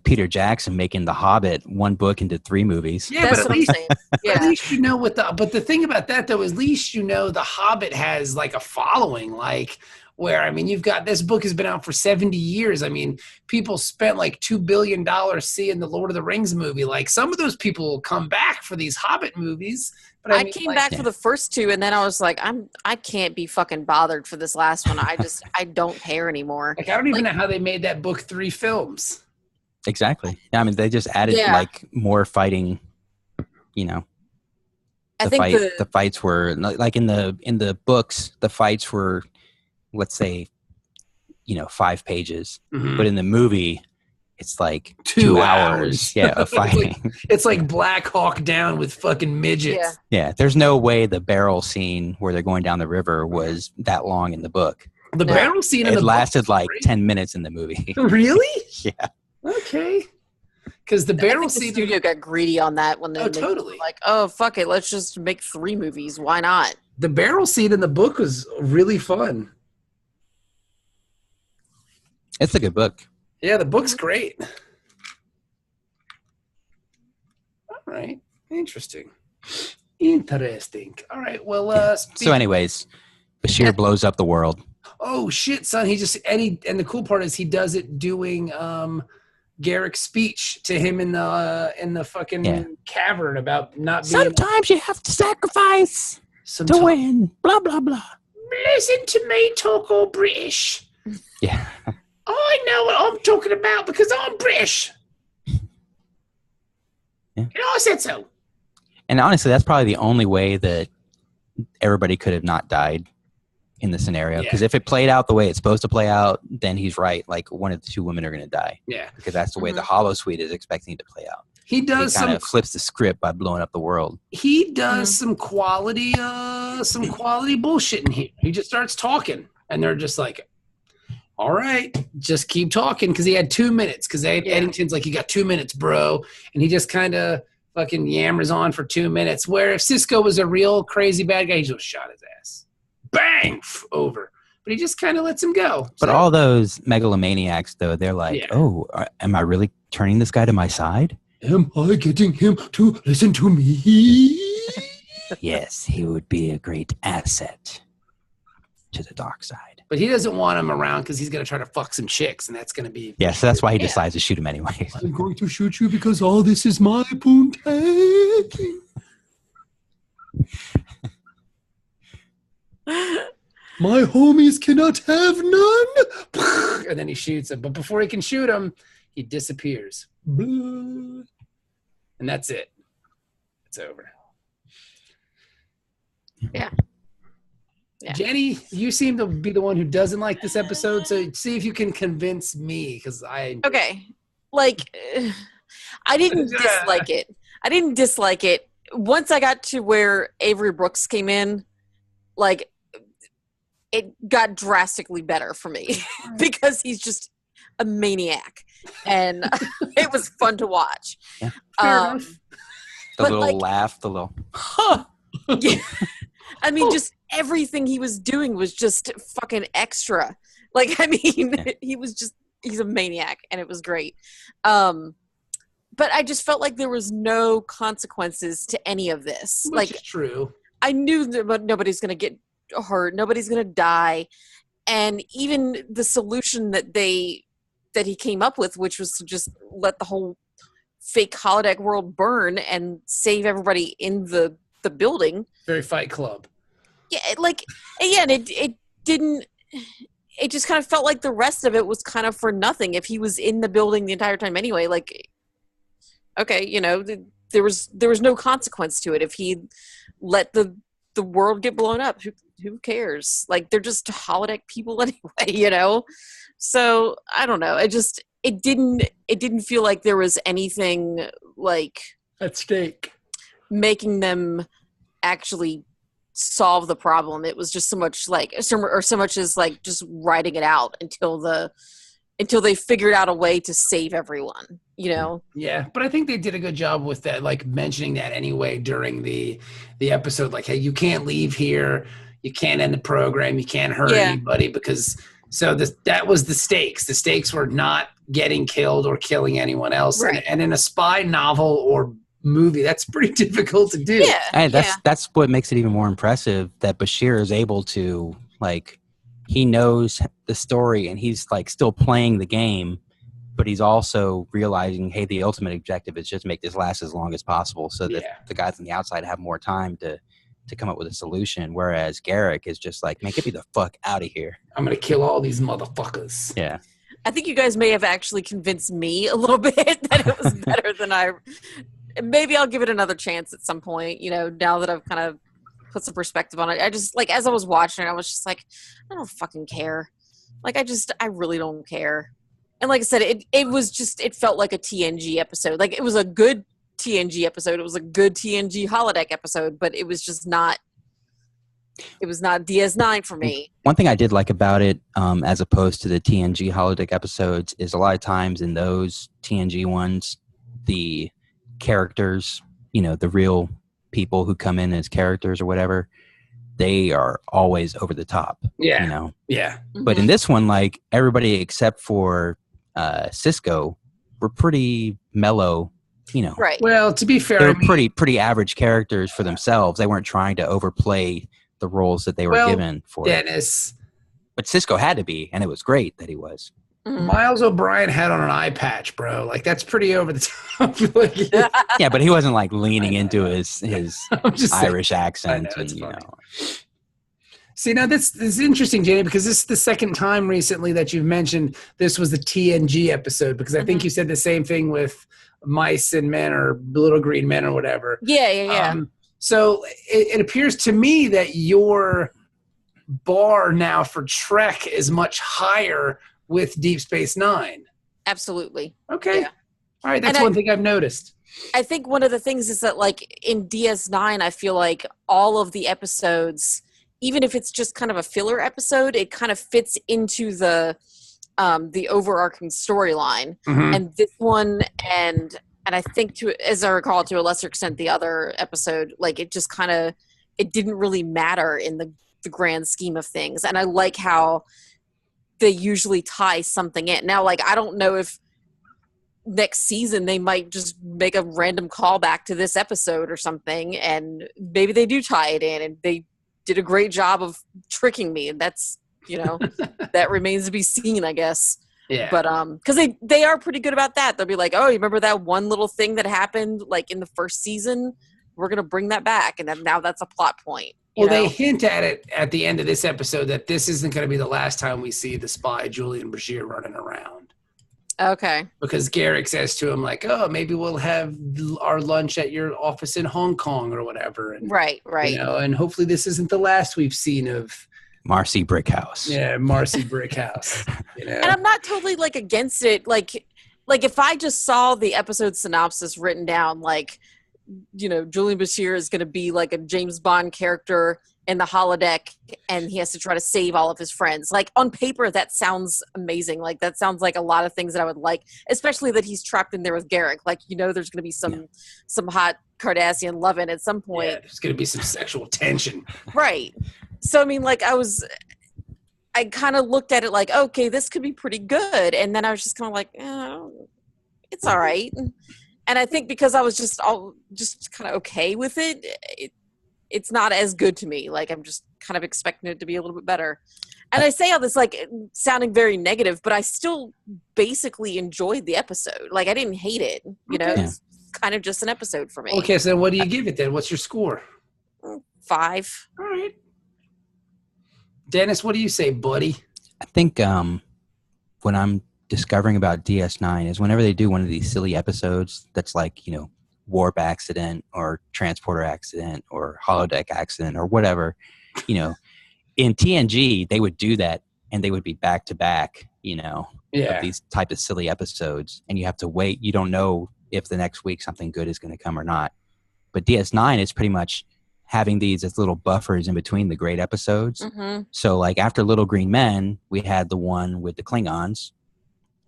Peter Jackson making The Hobbit 1 book into 3 movies. Yeah, that's but what I'm saying. Yeah. At least you know but the thing about that though is at least you know The Hobbit has like a following, like where I mean you've got this book has been out for 70 years. I mean, people spent like $2 billion seeing the Lord of the Rings movie. Like some of those people will come back for these Hobbit movies. But I came back for the first 2 and then I was like, I can't be fucking bothered for this last one. I don't care anymore. Like I don't even know how they made that book 3 films. Exactly. Yeah, I mean they just added like more fighting, you know. The fights were like in the books, the fights were, let's say, 5 pages. Mm-hmm. But in the movie, it's like 2 hours. Yeah, of fighting. It's like Black Hawk Down with fucking midgets. Yeah, there's no way the barrel scene where they're going down the river was that long in the book. The barrel scene in the book lasted like 10 minutes in the movie. Really? Yeah. Okay. Because the barrel scene, the studio got greedy on that when they totally were like, oh fuck it, let's just make 3 movies. Why not? The barrel scene in the book was really fun. It's a good book. Yeah, the book's great. All right, interesting. All right, well, so anyways, Bashir blows up the world. Oh shit, son! And the cool part is he does it doing Garrick's speech to him in the fucking cavern about not being. Sometimes you have to sacrifice to win. Blah blah blah. Listen to me talk all British. Yeah. I know what I'm talking about because I'm British. Yeah. And I said so. And honestly, that's probably the only way that everybody could have not died in the scenario. Because if it played out the way it's supposed to play out, then he's right. Like one of the 2 women are going to die. Yeah. Because that's the way the Holosuite is expecting it to play out. He does kind of flips the script by blowing up the world. He does some quality bullshit in here. He just starts talking, and they're just like, all right, just keep talking, because he had 2 minutes. Because Eddington's like, you got 2 minutes, bro, and he just kind of fucking yammers on for 2 minutes. Where if Cisco was a real crazy bad guy, he just shot his ass, bang, over. But he just kind of lets him go. But all those megalomaniacs, though, they're like, oh, am I really turning this guy to my side? Am I getting him to listen to me? Yes, he would be a great asset to the dark side. But he doesn't want him around because he's going to try to fuck some chicks, and that's going to be... Yeah, so that's why he decides to shoot him anyway. I'm going to shoot you because all this is my poontang. My homies cannot have none. And then he shoots him. But before he can shoot him, he disappears. And that's it. It's over. Yeah. Jenny, you seem to be the one who doesn't like this episode, so see if you can convince me, because I... Okay. Like, I didn't dislike it. I didn't dislike it. Once I got to where Avery Brooks came in, like, it got drastically better for me because he's just a maniac, and it was fun to watch. Yeah. The little laugh, the little... Yeah. I mean, just everything he was doing was just fucking extra. Like, I mean, he's a maniac, and it was great. But I just felt like there was no consequences to any of this. Which is true. I knew that nobody's going to get hurt. Nobody's going to die. And even the solution that he came up with, which was to just let the whole fake holodeck world burn and save everybody in the building. Very Fight Club. Yeah, and it didn't. It just kind of felt like the rest of it was kind of for nothing. If he was in the building the entire time anyway, like, okay, there was no consequence to it. If he let the world get blown up, who cares? Like, they're just holodeck people anyway, So I don't know. It didn't feel like there was anything like at stake making them actually solve the problem. It was just so much as like just writing it out until they figured out a way to save everyone, Yeah, but I think they did a good job with that, like mentioning that anyway during the episode, like, hey, you can't leave here, you can't end the program, you can't hurt anybody, because that was the stakes. The stakes were not getting killed or killing anyone else. Right. And in a spy novel or movie, that's pretty difficult to do. Yeah. And that's what makes it even more impressive, that Bashir is able to, like, he knows the story and he's like still playing the game, but he's also realizing, hey, the ultimate objective is just make this last as long as possible so that the guys on the outside have more time to come up with a solution. Whereas Garrick is just like, man, get me the fuck out of here. I'm going to kill all these motherfuckers. Yeah. I think you guys may have actually convinced me a little bit that it was better than maybe I'll give it another chance at some point, now that I've kind of put some perspective on it. I just, like, as I was watching it, I was just like, I don't fucking care. Like, I really don't care. And like I said, it felt like a TNG episode. Like, it was a good TNG episode. It was a good TNG holodeck episode, but it was just not, it was not DS9 for me. One thing I did like about it, as opposed to the TNG holodeck episodes, is a lot of times in those TNG ones, the characters, the real people who come in as characters or whatever, they are always over the top. Yeah. Yeah. But in this one, like, everybody except for Cisco were pretty mellow, Right. Well, to be fair, they were pretty average characters for themselves. They weren't trying to overplay the roles that they were given for Dennis. But Cisco had to be, and it was great that he was. Miles O'Brien had on an eye patch, bro. Like, that's pretty over the top. Like, yeah, but he wasn't like leaning into his Irish accent. See, now this is interesting, Janie, because this is the second time recently that you've mentioned this was the TNG episode, because I think you said the same thing with Mice and Men or Little Green Men or whatever. Yeah. So it appears to me that your bar now for Trek is much higher with Deep Space Nine. Absolutely. Okay. Yeah. All right. That's one thing I've noticed. I think one of the things is that, like, in DS9, I feel like all of the episodes, even if it's just kind of a filler episode, it kind of fits into the overarching storyline. And this one, and I think, as I recall, to a lesser extent, the other episode, like, it just kind of, it didn't really matter in the grand scheme of things. And I like how they usually tie something in. Now, like, I don't know if next season they might just make a random callback to this episode or something, and maybe they do tie it in, and they did a great job of tricking me, and that's, that remains to be seen, I guess. Yeah. But because they are pretty good about that. They'll be like, oh, you remember that one little thing that happened, like, in the first season? We're gonna bring that back, and then now that's a plot point. Well, they hint at it at the end of this episode that this isn't going to be the last time we see the spy Julian Bashir running around. Okay. Because Garrick says to him, like, oh, maybe we'll have our lunch at your office in Hong Kong or whatever. And, right. And hopefully this isn't the last we've seen of Marcy Brickhouse. Yeah, Marcy Brickhouse. And I'm not totally, like, against it. Like if I just saw the episode synopsis written down, like, Julian Bashir is going to be like a James Bond character in the holodeck, and he has to try to save all of his friends. Like, on paper, that sounds amazing. Like, that sounds like a lot of things that I would like, especially that he's trapped in there with Garrick. Like, there's going to be some hot Cardassian loving at some point. Yeah, there's going to be some sexual tension. Right. So, I mean, like, I kind of looked at it like, okay, this could be pretty good. And then I was just kind of like, it's all right. And I think because I was just kind of okay with it, it's not as good to me. Like I'm just kind of expecting it to be a little bit better. And I say all this like sounding very negative, but I still basically enjoyed the episode. Like I didn't hate it, you know. It's kind of just an episode for me. Okay, so what do you give it then? What's your score? 5. All right. Dennis, what do you say, buddy? I think when I'm discovering about DS9 is whenever they do one of these silly episodes that's like, you know, warp accident or transporter accident or holodeck accident or whatever, you know, in TNG they would do that and they would be back to back, you know, of these type of silly episodes, and you have to wait. You don't know if the next week something good is going to come or not. But DS9 is pretty much having these as little buffers in between the great episodes. Mm-hmm. So like after Little Green Men, we had the one with the Klingons.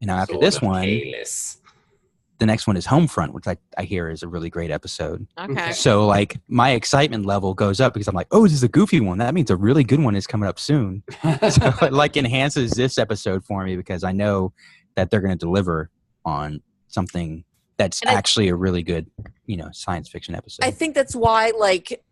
And now after this one, the next one is Homefront, which I hear is a really great episode. Okay. So like my excitement level goes up because I'm like, oh, this is a goofy one. That means a really good one is coming up soon. So it like enhances this episode for me because I know that they're going to deliver on something that's actually a really good, you know, science fiction episode. I think that's why like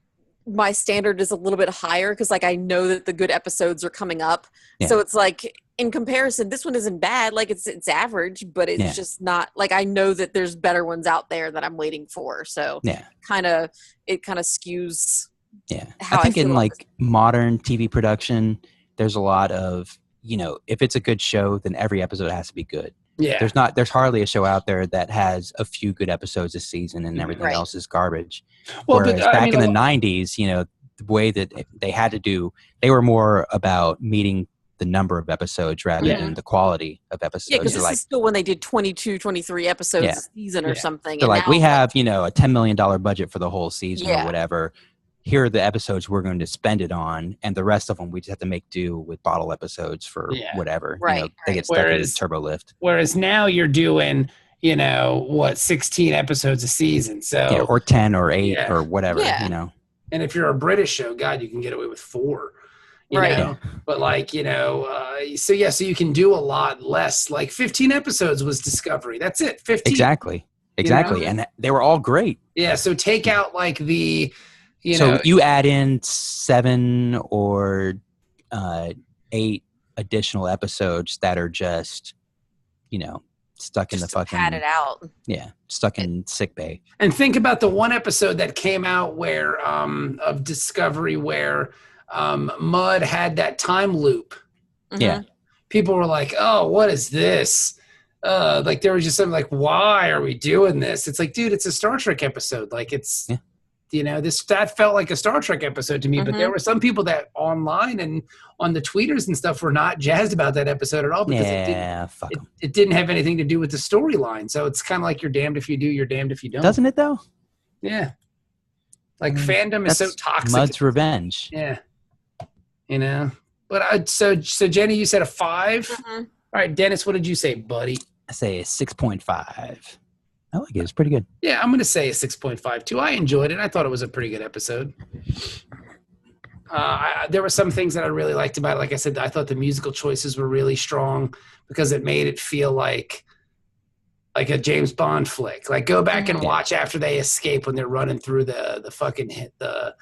my standard is a little bit higher because like I know that the good episodes are coming up. Yeah. So it's like in comparison, this one isn't bad. Like it's average, but it's just not like I know that there's better ones out there that I'm waiting for. So it kind of skews. Yeah. I think in like modern TV production, there's a lot of, you know, if it's a good show, then every episode has to be good. Yeah. There's hardly a show out there that has a few good episodes a season and everything else is garbage. Well, whereas back in the 90s, you know, the way that they had to do, they were more about meeting the number of episodes rather than the quality of episodes. Yeah, because this is still when they did 22, 23 episodes a season or something. So like we have, you know, a $10 million budget for the whole season or whatever. Here are the episodes we're going to spend it on, and the rest of them we just have to make do with bottle episodes for whatever. Right. You know, they get stuck in the turbo lift. Whereas now you're doing, you know, 16 episodes a season. So or 10 or 8 or whatever, you know. And if you're a British show, God, you can get away with 4. You know? But like, you know, so you can do a lot less. Like 15 episodes was Discovery. That's it. 15. Exactly. You know? And they were all great. Yeah. So take out like the, so you add in 7 or 8 additional episodes that are just, you know, stuck in the fucking pad it out. Yeah, stuck in sick bay. And think about the one episode that came out where of Discovery where Mud had that time loop. Mm-hmm. Yeah, people were like, "Oh, what is this?" Like there was just something like, "Why are we doing this?" It's like, dude, it's a Star Trek episode. Like it's. Yeah. You know, that felt like a Star Trek episode to me, but there were some people that online and on the tweeters and stuff were not jazzed about that episode at all because it didn't have anything to do with the storyline. So it's kind of like you're damned if you do, you're damned if you don't. Doesn't it though? Yeah. Like fandom is so toxic. Mud's revenge. Yeah. You know, but so Jenny, you said a 5. Mm-hmm. All right, Dennis, what did you say, buddy? I say a 6.5. I like it. It's pretty good. Yeah, I'm going to say a 6.5 too. I enjoyed it. I thought it was a pretty good episode. There were some things that I really liked about it. Like I said, I thought the musical choices were really strong because it made it feel like a James Bond flick. Like go back and watch after they escape when they're running through the fucking the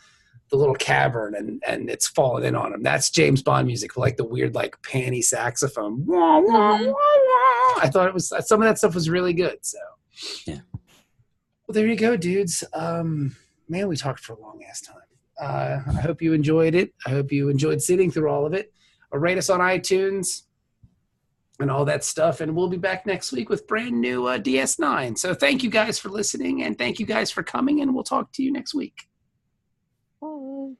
little cavern and it's falling in on them. That's James Bond music, like the weird like panty saxophone. Wah, wah, wah, wah. I thought it was some of that stuff was really good. So. Yeah. Well, there you go, dudes. Man, we talked for a long ass time. I hope you enjoyed it. I hope you enjoyed sitting through all of it. Rate us on iTunes and all that stuff. And we'll be back next week with brand new DS9. So thank you guys for listening and thank you guys for coming. And we'll talk to you next week. Bye.